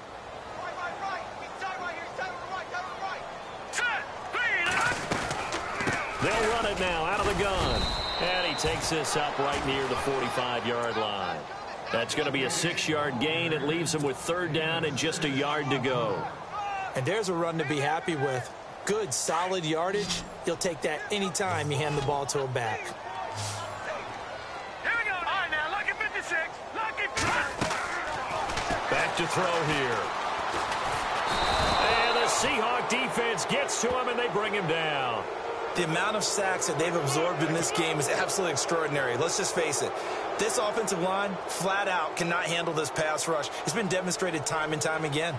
They'll run it now out of the gun. And he takes this up right near the 45-yard line. That's going to be a 6-yard gain. It leaves him with third down and just a yard to go. And there's a run to be happy with. Good, solid yardage. You'll take that anytime you hand the ball to a back. Here we go. All right, now, lucky 56. Lucky 56. Back to throw here. And the Seahawk defense gets to him, and they bring him down. The amount of sacks that they've absorbed in this game is absolutely extraordinary. Let's just face it. This offensive line, flat out, cannot handle this pass rush. It's been demonstrated time and time again.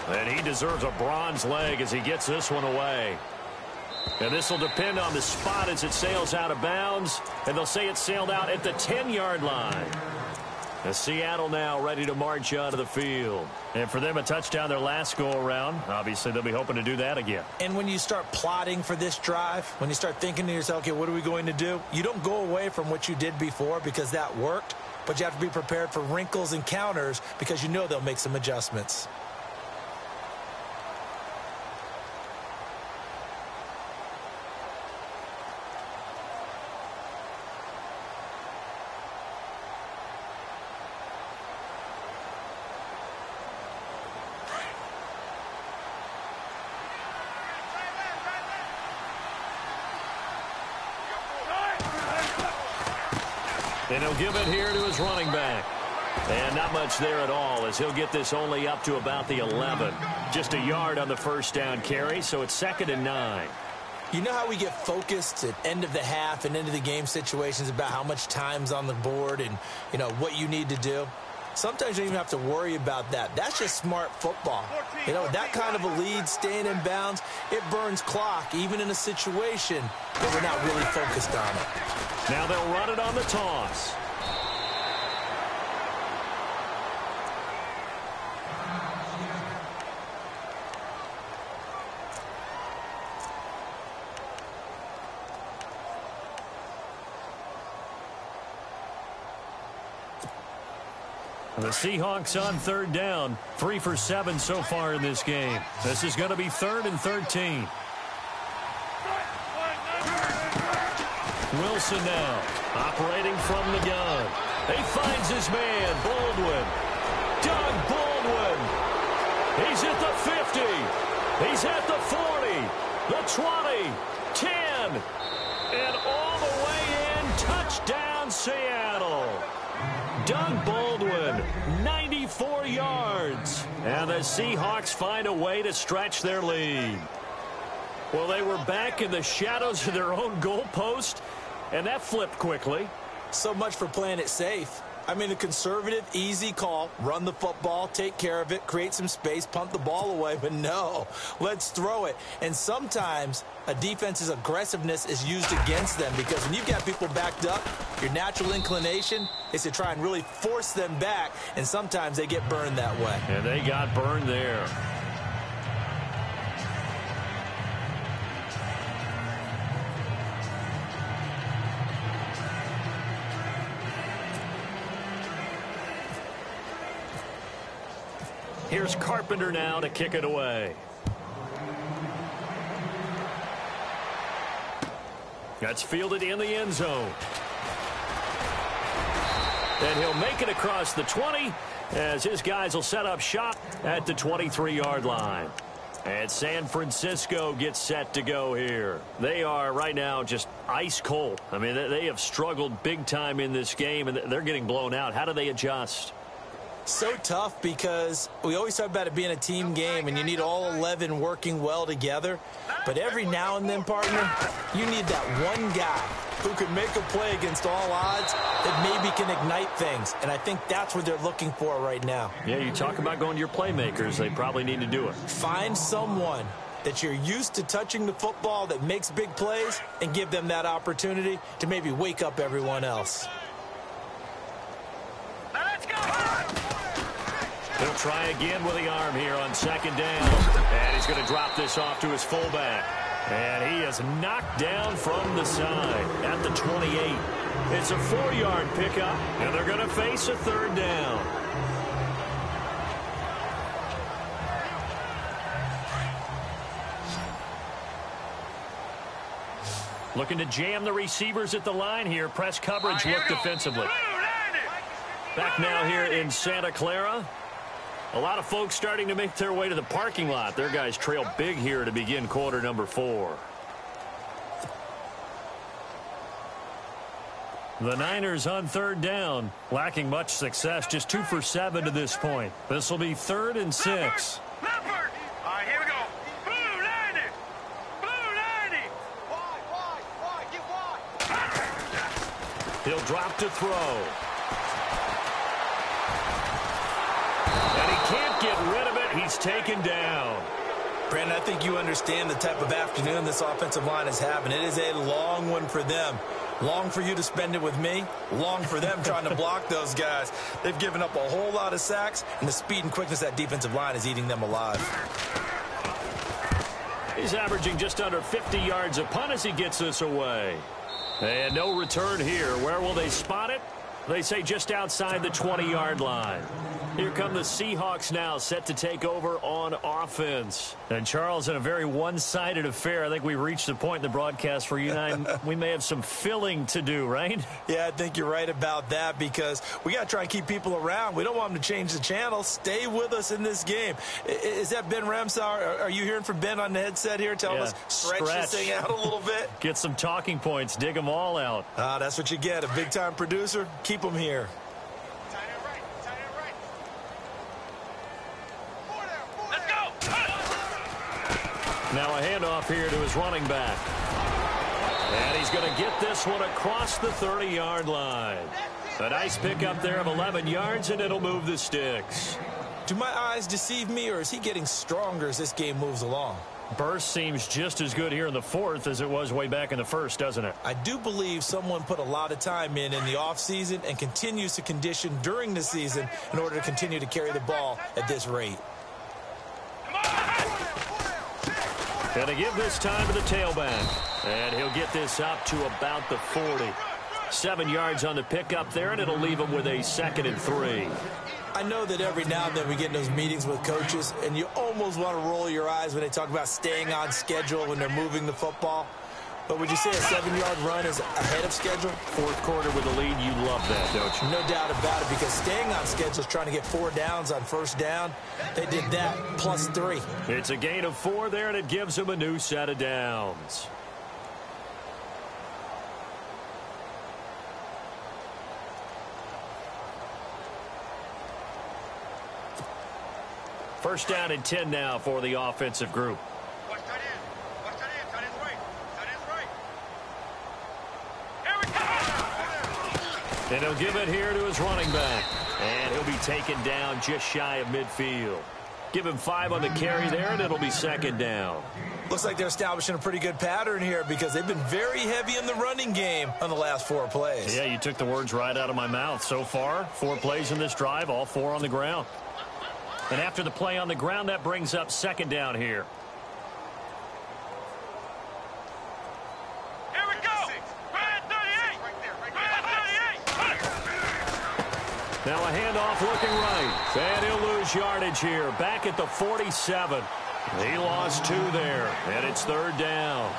And he deserves a bronze leg as he gets this one away. And this will depend on the spot as it sails out of bounds. And they'll say it sailed out at the 10-yard line. The Seattle now ready to march onto the field. And for them, a touchdown their last go-around. Obviously, they'll be hoping to do that again. And when you start plotting for this drive, when you start thinking to yourself, okay, what are we going to do? You don't go away from what you did before because that worked, but you have to be prepared for wrinkles and counters because you know they'll make some adjustments. And he'll give it here to his running back. And not much there at all as he'll get this only up to about the 11. Just a yard on the first down carry, so it's 2nd and 9. You know how we get focused at end of the half and end of the game situations about how much time's on the board and, you know, what you need to do? Sometimes you don't even have to worry about that. That's just smart football. You know, that kind of a lead, staying in bounds, it burns clock, even in a situation that we're not really focused on it. Now they'll run it on the toss. The Seahawks on 3rd down, 3 for 7 so far in this game. This is going to be 3rd and 13. Wilson now, operating from the gun. He finds his man, Baldwin. Doug Baldwin. He's at the 50. He's at the 40, the 20, 10, and all the way in. Touchdown, Seattle. Doug Baldwin, 94 yards. And the Seahawks find a way to stretch their lead. Well, they were back in the shadows of their own goalpost, and that flipped quickly. So much for playing it safe. I mean, a conservative, easy call, run the football, take care of it, create some space, punt the ball away. But no, let's throw it. And sometimes a defense's aggressiveness is used against them because when you've got people backed up, your natural inclination is to try and really force them back, and sometimes they get burned that way. And they got burned there. Here's Carpenter now to kick it away. That's fielded in the end zone. And he'll make it across the 20 as his guys will set up shop at the 23-yard line. And San Francisco gets set to go here. They are right now just ice cold. I mean, they have struggled big time in this game, and they're getting blown out. How do they adjust? So tough because we always talk about it being a team game and you need all 11 working well together. But every now and then, partner, you need that one guy who can make a play against all odds that maybe can ignite things. And I think that's what they're looking for right now. Yeah, you talk about going to your playmakers. They probably need to do it. Find someone that you're used to touching the football that makes big plays and give them that opportunity to maybe wake up everyone else. He'll try again with the arm here on 2nd down. And he's going to drop this off to his fullback. And he is knocked down from the side at the 28. It's a 4-yard pickup, and they're going to face a 3rd down. Looking to jam the receivers at the line here. Press coverage look defensively. Back now here in Santa Clara. A lot of folks starting to make their way to the parking lot. Their guys trail big here to begin quarter number 4. The Niners on 3rd down, lacking much success, just 2 for 7 to this point. This will be 3rd and 6. Leopard! All right, here we go. Blue 90! Blue 90! Wide, get wide. He'll drop to throw. And he can't get rid of it. He's taken down. Brandon, I think you understand the type of afternoon this offensive line is having. It is a long one for them. Long for you to spend it with me. Long for them trying to block those guys. They've given up a whole lot of sacks, and the speed and quickness of that defensive line is eating them alive. He's averaging just under 50 yards a punt as he gets this away. And no return here. Where will they spot it? They say just outside the 20-yard line. Here come the Seahawks now, set to take over on offense. And, Charles, in a very one-sided affair, I think we've reached the point in the broadcast where you and I, we may have some filling to do, right? Yeah, I think you're right about that because we got to try and keep people around. We don't want them to change the channel. Stay with us in this game. Is that Ben Ramsauer? Are you hearing from Ben on the headset here telling us stretch this thing out a little bit? Get some talking points. Dig them all out. That's what you get. A big-time producer. Keep them here. Now a handoff here to his running back. And he's going to get this one across the 30-yard line. A nice pickup there of 11 yards, and it'll move the sticks. Do my eyes deceive me, or is he getting stronger as this game moves along? Burst seems just as good here in the fourth as it was way back in the first, doesn't it? I do believe someone put a lot of time in the offseason and continues to condition during the season in order to continue to carry the ball at this rate. Going to give this time to the tailback. And he'll get this up to about the 40. 7 yards on the pickup there, and it'll leave him with a 2nd and 3. I know that every now and then we get in those meetings with coaches, and you almost want to roll your eyes when they talk about staying on schedule when they're moving the football. But would you say a 7-yard run is ahead of schedule? Fourth quarter with the lead, you love that, don't you? No doubt about it, because staying on schedule is trying to get 4 downs on first down. They did that, plus 3. It's a gain of 4 there, and it gives them a new set of downs. First down and 10 now for the offensive group. And he'll give it here to his running back. And he'll be taken down just shy of midfield. Give him 5 on the carry there, and it'll be 2nd down. Looks like they're establishing a pretty good pattern here because they've been very heavy in the running game on the last 4 plays. Yeah, you took the words right out of my mouth. So far, 4 plays in this drive, all 4 on the ground. And after the play on the ground, that brings up 2nd down here. Now a handoff looking right. And he'll lose yardage here. Back at the 47. He lost 2 there. And it's 3rd down.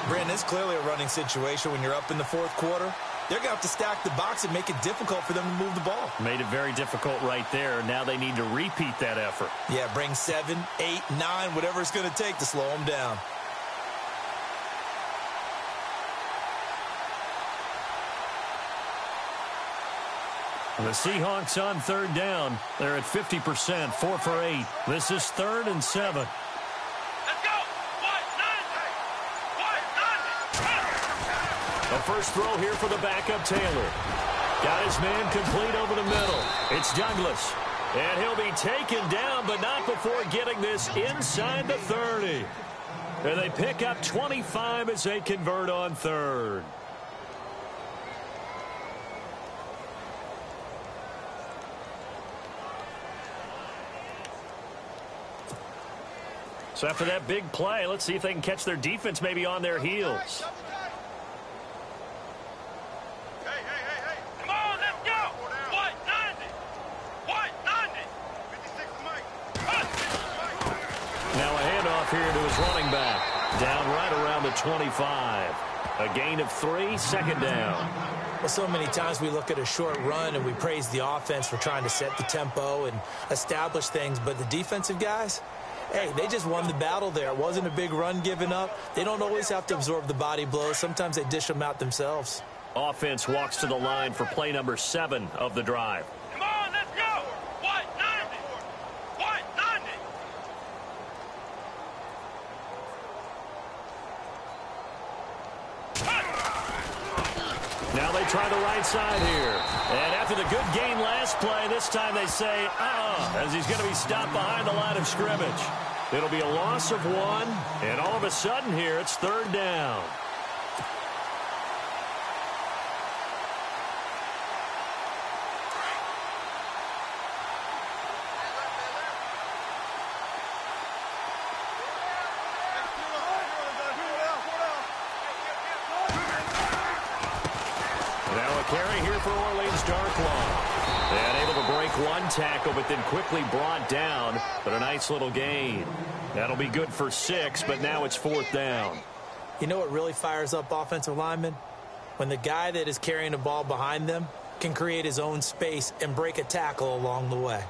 Brandon, it's clearly a running situation when you're up in the 4th quarter. They're going to have to stack the box and make it difficult for them to move the ball. Made it very difficult right there. Now they need to repeat that effort. Yeah, bring 7, 8, 9, whatever it's going to take to slow them down. The Seahawks on 3rd down. They're at 50%, 4 for 8. This is 3rd and 7. Let's go! The first throw here for the backup Taylor. Got his man complete over the middle. It's Douglas. And he'll be taken down, but not before getting this inside the 30. And they pick up 25 as they convert on 3rd. So after that big play, let's see if they can catch their defense maybe on their heels. Hey. Come on, let's go. What? 90. What? 90. 56 Mike. Now a handoff here to his running back. Down right around the 25. A gain of 3, 2nd down. Well, so many times we look at a short run and we praise the offense for trying to set the tempo and establish things, but the defensive guys, hey, they just won the battle there. It wasn't a big run given up. They don't always have to absorb the body blows. Sometimes they dish them out themselves. Offense walks to the line for play number 7 of the drive. Come on, let's go. What? 90. What? 90. Now they try the right side here. And after the good gain last play, this time they say, as he's going to be stopped behind the line of scrimmage. It'll be a loss of 1, and all of a sudden here, it's 3rd down. carry here for Orleans Darklaw. And able to break one tackle, but then quickly brought down. But a nice little gain. That'll be good for 6, but now it's 4th down. You know what really fires up offensive linemen? When the guy that is carrying the ball behind them can create his own space and break a tackle along the way.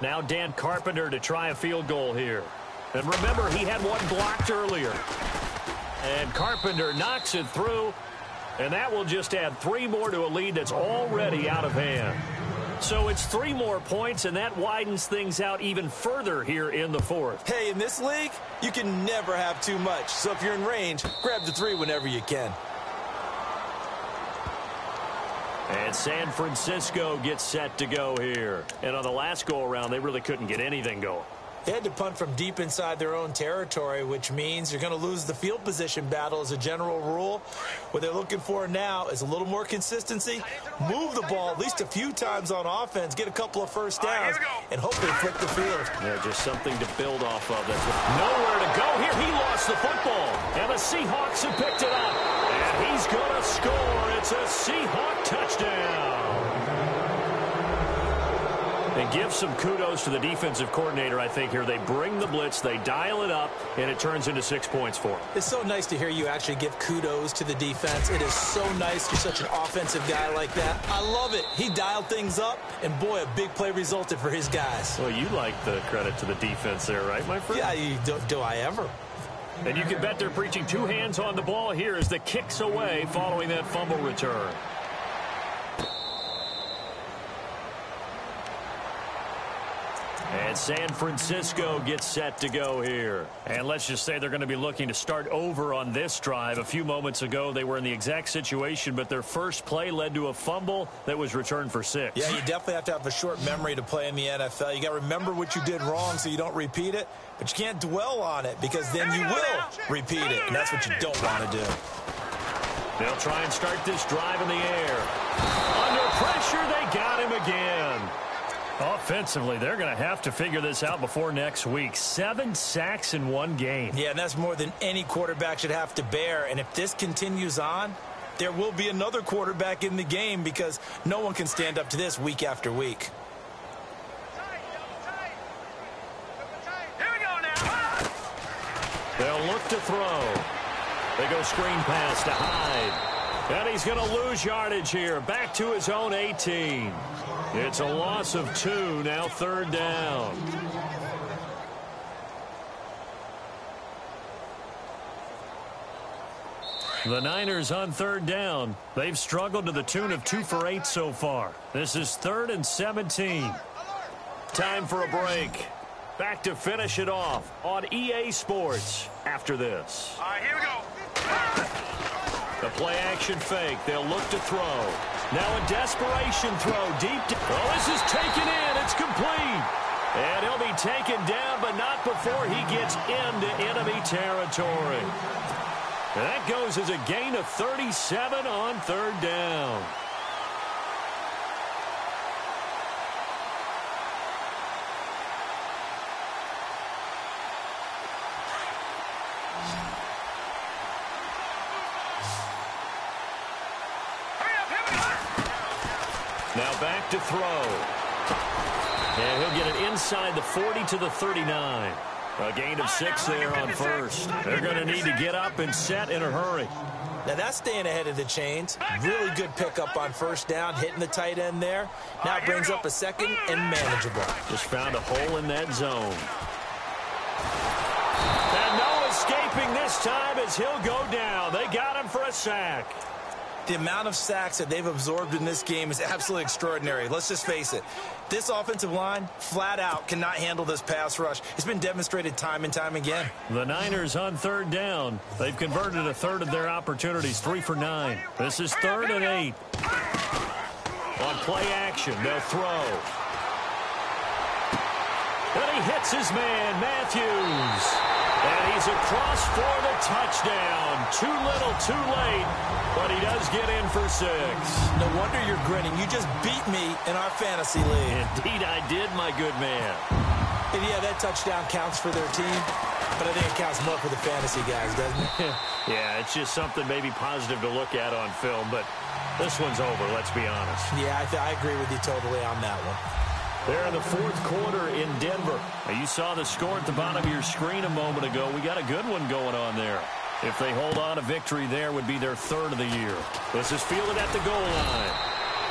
Now Dan Carpenter to try a field goal here. And remember, he had one blocked earlier. And Carpenter knocks it through. And that will just add 3 more to a lead that's already out of hand. So it's 3 more points, and that widens things out even further here in the 4th. Hey, in this league, you can never have too much. So if you're in range, grab the 3 whenever you can. And San Francisco gets set to go here. And on the last go-around, they really couldn't get anything going. They had to punt from deep inside their own territory, which means you're going to lose the field position battle as a general rule. What they're looking for now is a little more consistency, move the ball at least a few times on offense, get a couple of first downs, and hopefully flip the field. Yeah, just something to build off of. That's nowhere to go here. He lost the football, and the Seahawks have picked it up. And he's going to score. It's a Seahawk touchdown. And give some kudos to the defensive coordinator, I think, here. They bring the blitz, they dial it up, and it turns into 6 points for them. It's so nice to hear you actually give kudos to the defense. It is so nice. You're such an offensive guy like that. I love it. He dialed things up, and boy, a big play resulted for his guys. Well, you like the credit to the defense there, right, my friend? Yeah, do I ever? And you can bet they're preaching 2 hands on the ball here as the kick's away following that fumble return. And San Francisco gets set to go here. And let's just say they're going to be looking to start over on this drive. A few moments ago, they were in the exact situation, but their first play led to a fumble that was returned for 6. Yeah, you definitely have to have a short memory to play in the NFL. You got to remember what you did wrong so you don't repeat it, but you can't dwell on it because then you will repeat it, and that's what you don't want to do. They'll try and start this drive in the air. Under pressure, they got him again. Offensively, they're going to have to figure this out before next week. 7 sacks in 1 game. Yeah, and that's more than any quarterback should have to bear. And if this continues on, there will be another quarterback in the game because no one can stand up to this week after week. Here we go now. They'll look to throw. They go screen pass to Hyde. And he's going to lose yardage here. Back to his own 18. It's a loss of 2, now 3rd down. The Niners on 3rd down. They've struggled to the tune of 2 for 8 so far. This is 3rd and 17. Time for a break. Back to finish it off on EA Sports after this. All right, here we go. The play-action fake. They'll look to throw. Now a desperation throw deep. Oh, this is taken in. It's complete. And he'll be taken down, but not before he gets into enemy territory. And that goes as a gain of 37 on 3rd down. Now back to throw. And he'll get it inside the 40 to the 39. A gain of 6 there on 1st. They're going to need to get up and set in a hurry. Now that's staying ahead of the chains. Really good pickup on 1st down, hitting the tight end there. Now it brings up a 2nd and manageable. Just found a hole in that zone. And no escaping this time as he'll go down. They got him for a sack. The amount of sacks that they've absorbed in this game is absolutely extraordinary. Let's just face it. This offensive line, flat out, cannot handle this pass rush. It's been demonstrated time and time again. The Niners on 3rd down. They've converted a 1/3 of their opportunities, 3 for 9. This is 3rd and 8. On play action, they'll throw. And he hits his man, Matthews. And he's across for the touchdown. Too little, too late, but he does get in for 6. No wonder you're grinning. You just beat me in our fantasy league. Indeed I did, my good man. And yeah, that touchdown counts for their team, but I think it counts more for the fantasy guys, doesn't it? Yeah, it's just something maybe positive to look at on film, but this one's over, let's be honest. Yeah, I agree with you totally on that one. They're in the 4th quarter in Denver. Now, you saw the score at the bottom of your screen a moment ago. We got a good one going on there. If they hold on, a victory there would be their 3rd of the year. This is fielded at the goal line.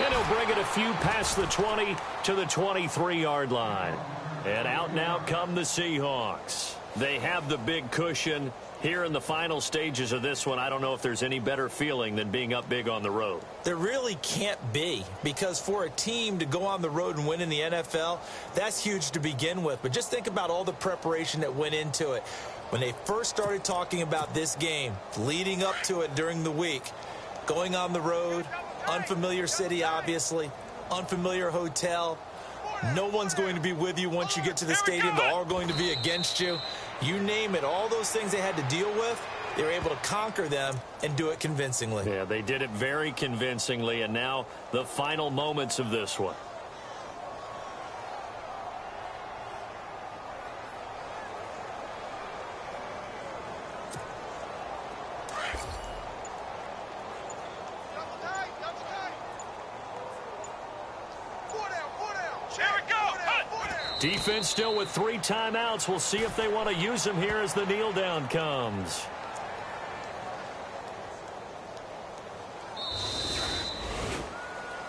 And he'll bring it a few past the 20 to the 23-yard line. And out now come the Seahawks. They have the big cushion. Here in the final stages of this one, I don't know if there's any better feeling than being up big on the road. There really can't be, because for a team to go on the road and win in the NFL, that's huge to begin with. But just think about all the preparation that went into it. When they first started talking about this game, leading up to it during the week, going on the road, unfamiliar city, obviously, unfamiliar hotel. No one's going to be with you once you get to the stadium. They're all going to be against you. You name it, all those things they had to deal with, they were able to conquer them and do it convincingly. Yeah, they did it very convincingly, and now the final moments of this one. Defense still with 3 timeouts. We'll see if they want to use them here as the kneel down comes.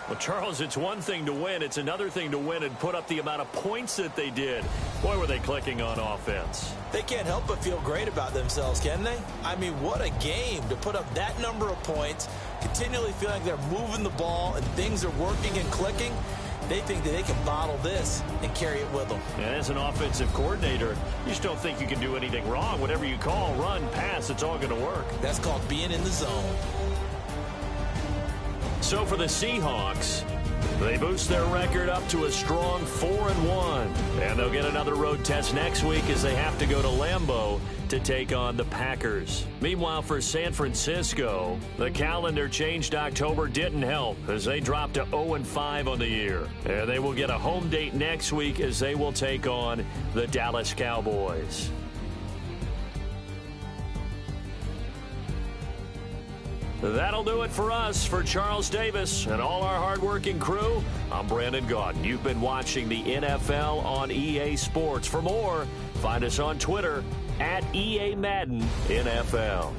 Well, Charles, it's one thing to win. It's another thing to win and put up the amount of points that they did. Boy, were they clicking on offense. They can't help but feel great about themselves, can they? I mean, what a game to put up that number of points, continually feeling like they're moving the ball and things are working and clicking. They think that they can bottle this and carry it with them. And as an offensive coordinator, you just don't think you can do anything wrong. Whatever you call, run, pass, it's all going to work. That's called being in the zone. So for the Seahawks, they boost their record up to a strong 4-1. And they'll get another road test next week as they have to go to Lambeau to take on the Packers. Meanwhile, for San Francisco, the calendar changed October didn't help as they dropped to 0-5 on the year. And they will get a home date next week as they will take on the Dallas Cowboys. That'll do it for us. For Charles Davis and all our hardworking crew, I'm Brandon Gaudin. You've been watching the NFL on EA Sports. For more, find us on Twitter at EA Madden NFL.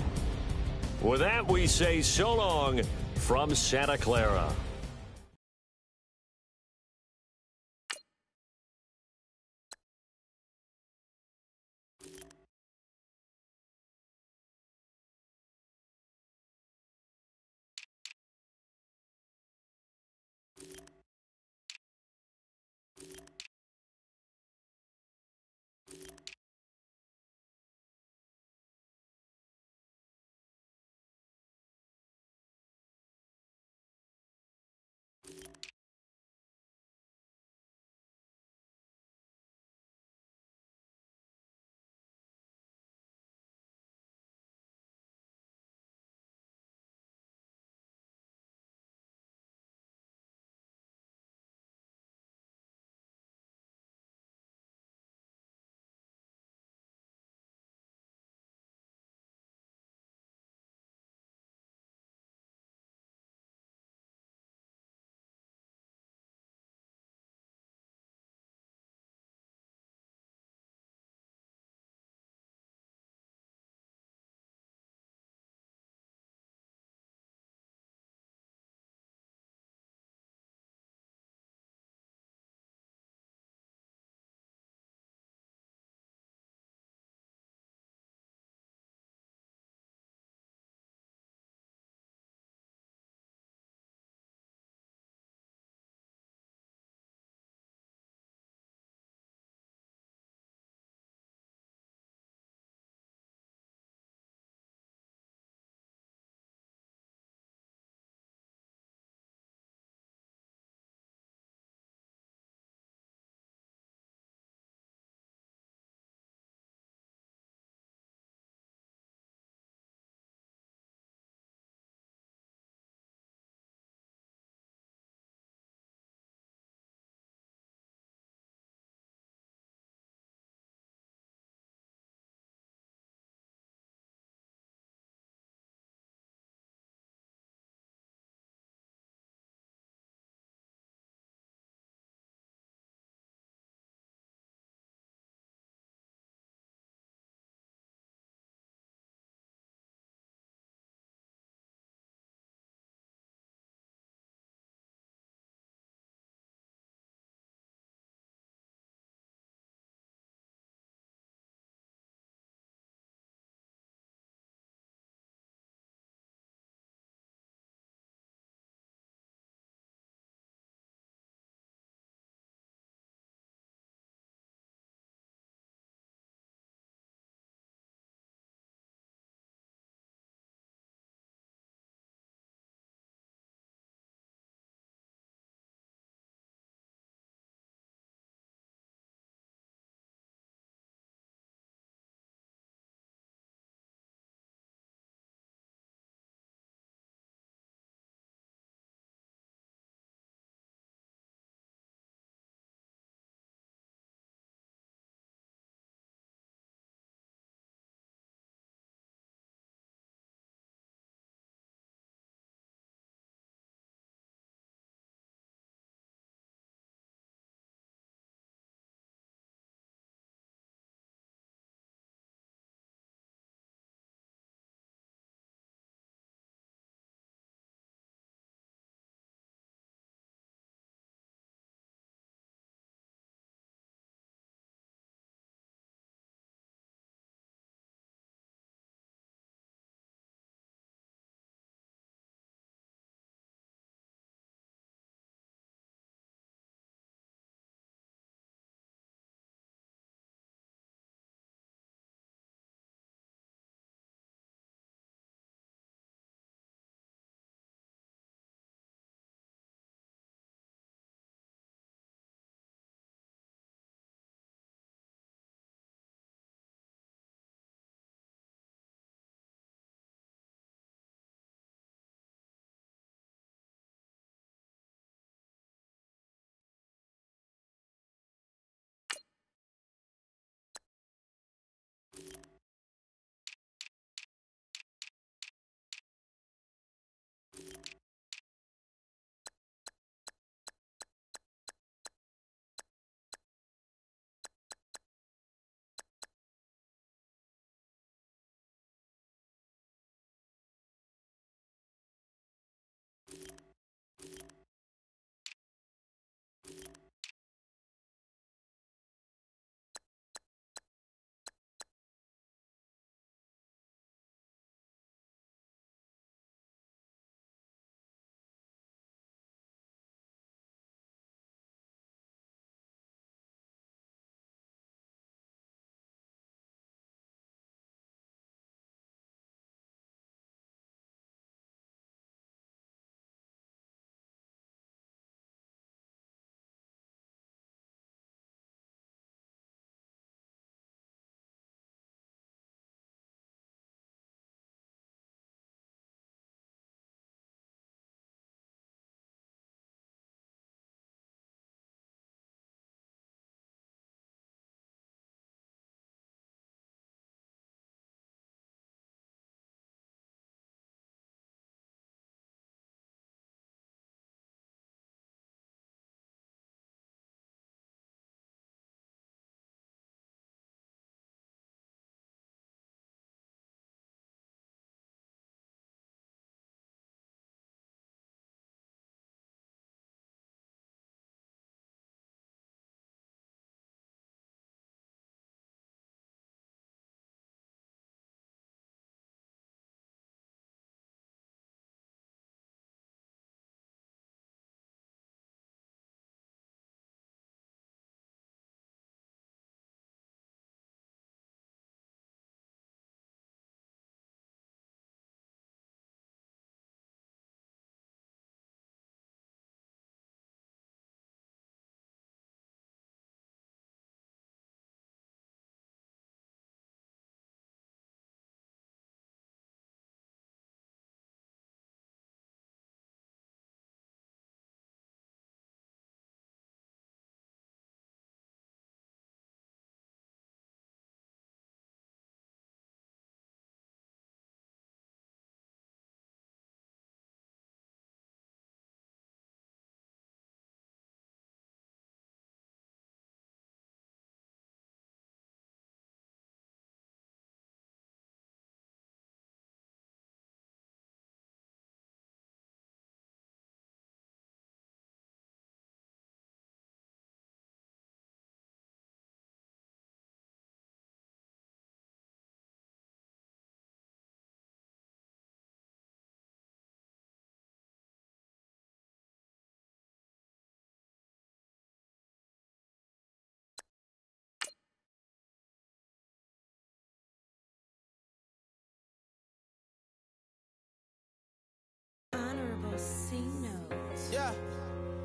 With that, we say so long from Santa Clara.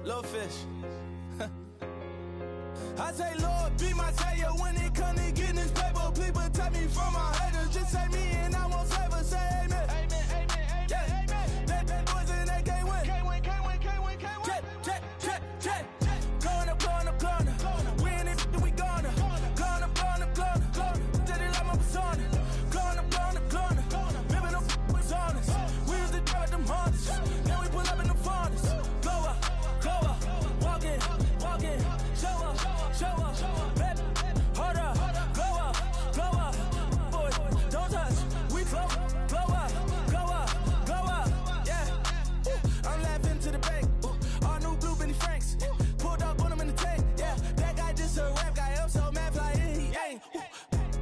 Little fish. I say, Lord, be my savior when it comes to getting this paper. Please protect me from my haters. Just say me and I won't save us. Say amen. Amen, amen, amen. Yeah. Amen. That boys and they can't win. Can't win, can't win, can't win, can't win. Check. Going up. We in it, we gonna. Going up. Did it like my persona. Going up. Living up was honest. We used to drive them hunters. Then we pull up in the furnace. Go up. Walk in. Show up. Baby, hold up. Go up. Boy, don't touch. We flow up. Yeah. I'm laughing to the bank. All new blue Benny Franks. Pulled up on him in the tank. Yeah, that guy just a rap guy. I'm so mad, fly in, he ain't.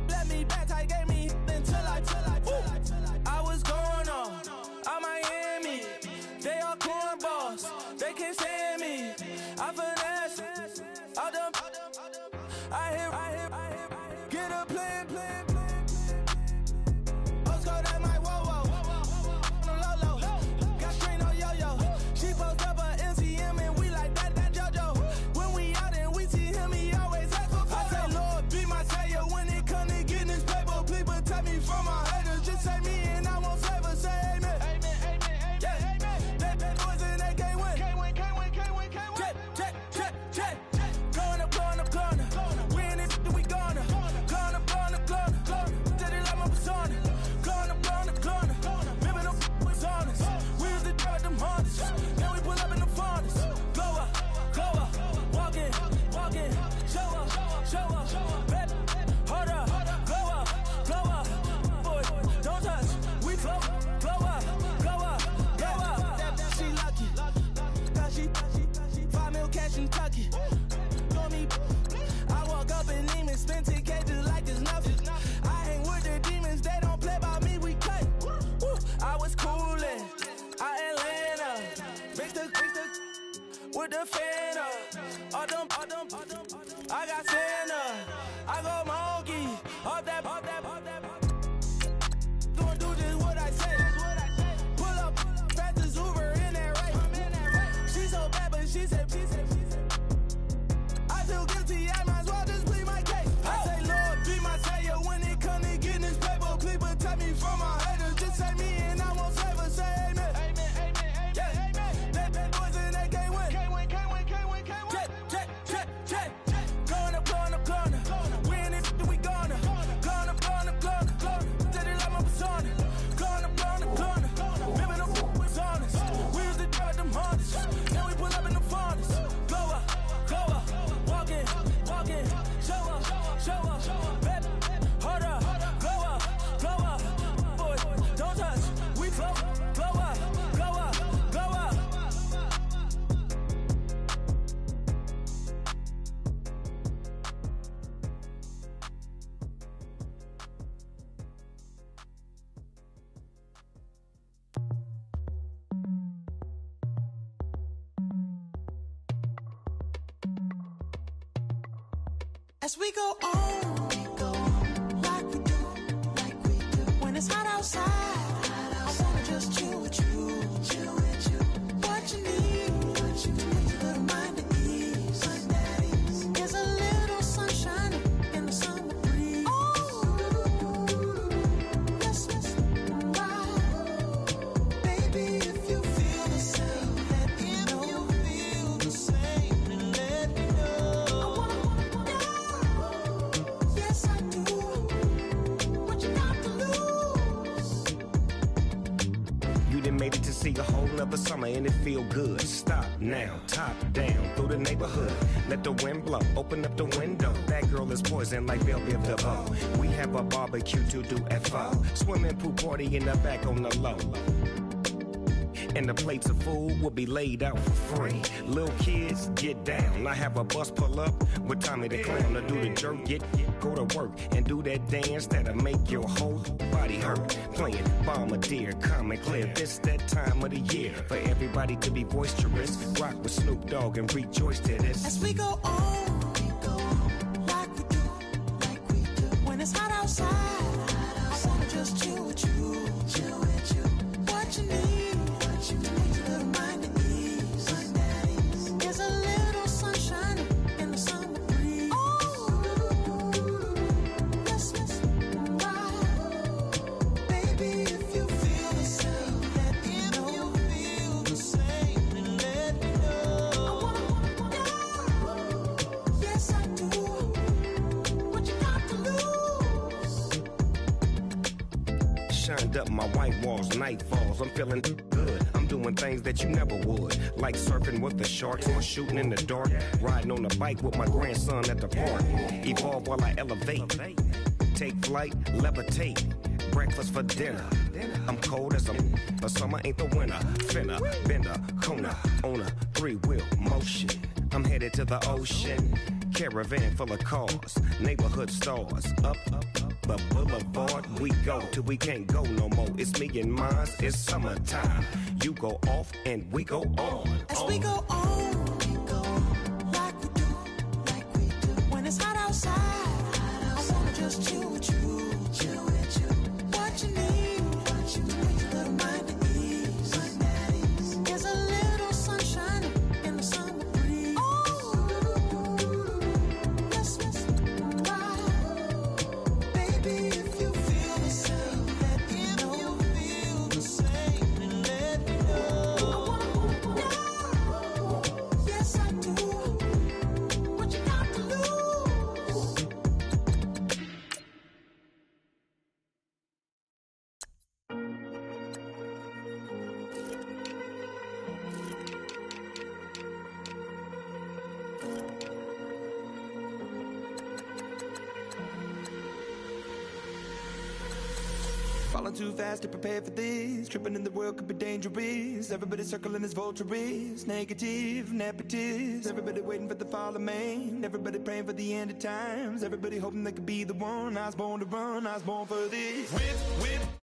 Let me back, tight, gave me until I was going on Miami. They all cornballs. They can't stand me. I finesse. All them. I hear. Get a plan. Oscar, that might whoa. No low. Got screen on yo-yo. She post up her MCM and we like that JoJo. When we out and we see him, he always ask for photo. I say, Lord, be my savior when it come to getting this paper. Please protect me from my haters. Just say me and I won't save us. Say amen. Amen. Yeah. That boys and they can't win. Can't win. Check. Going up. We in it, we gonna. Going up. Did it like my persona. Going up. Living up was honest. We used to drive them hunters. Then we pull up in the furnace. Go up. Walk in. Show up. Baby, hold up. Go up. Boy, don't touch. We flow up. She lucky. Cause she 5 mil cash in Kentucky. Know me. I walk up in demons, spend 10K just like it's nothing. I hang with the demons, they don't play by me, we cut. I was coolin', out Atlanta. Mixed with the fan up. All them. I got Santa. I go monkey. All that. Gonna do just what I say. Pull up, fast as Uber in that race. She so bad, but she said. I feel guilty, I might as well just plead my case. I say, Lord, be my savior when it come to getting this paper. Please protect me from my haters. Just say me and I won't save us. Say amen. Amen. Yeah. That boys and they can't win. Can't win. Check. Going up. We in it, we gonna. Going up. Did it like my persona. Going up. Living up was honest. We used to drive them hunters. Then we pull up in the furnace. Go up. Walk in. Show up. Baby, hold up. Go up. Boy, don't touch. We flow up. As we go on, like we do. When it's hot outside, I wanna just chill with you. What you need, to put your mind at ease. There's a little sunshine in the summer breeze. Yes, right. Baby, if you feel the same, let me know. Yes, I do. What you got to lose? You done made it to see a whole nother summer and it feel good. Stop now, top down, through the neighborhood. Let the wind blow, open up the window. That girl is poison like Velvet DeVoe. We have a barbecue to do at 4. Swimming pool party in the back on the low. And the plates of food will be laid out for free. Little kids, get down. I have a bus pull up with Tommy the Clown to do the jerk, go to work and do that dance that'll make your whole body hurt. Playing Bombardier, calm and clear. This that time of the year for everybody to be boisterous. Rock with Snoop Dogg and rejoice to this. As we go on, like we do. When it's hot outside, I wanna just chill with you. What you need, to put your mind at ease. There's a shined up, my white walls, night falls. I'm feeling good. I'm doing things that you never would, like surfing with the sharks or shooting in the dark, riding on a bike with my grandson at the park. Evolve while I elevate, take flight, levitate, breakfast for dinner. I'm cold as a summer ain't the winter. Finna, bender, Kona, on a three-wheel motion. I'm headed to the ocean, caravan full of cars, neighborhood stars. Up the boulevard we go till we can't go no more. It's me and mine, it's summertime. You go off and we go on. As we go on, like we do. When it's hot outside, I wanna just chill with you. What you need, to make your little mind at ease. There's a little sunshine in the summer breeze. Yes, baby, if you feel the same, let me know. If you feel the same, then let me know. I wanna know. Yes, I do. What you got to lose? Falling too fast to prepare for this. Tripping in the world could be dangerous. Everybody circling as vultures. Negative, nepotist. Everybody waiting for the fall of man. Everybody praying for the end of times. Everybody hoping they could be the one. I was born to run, I was born for this. Whip, whip.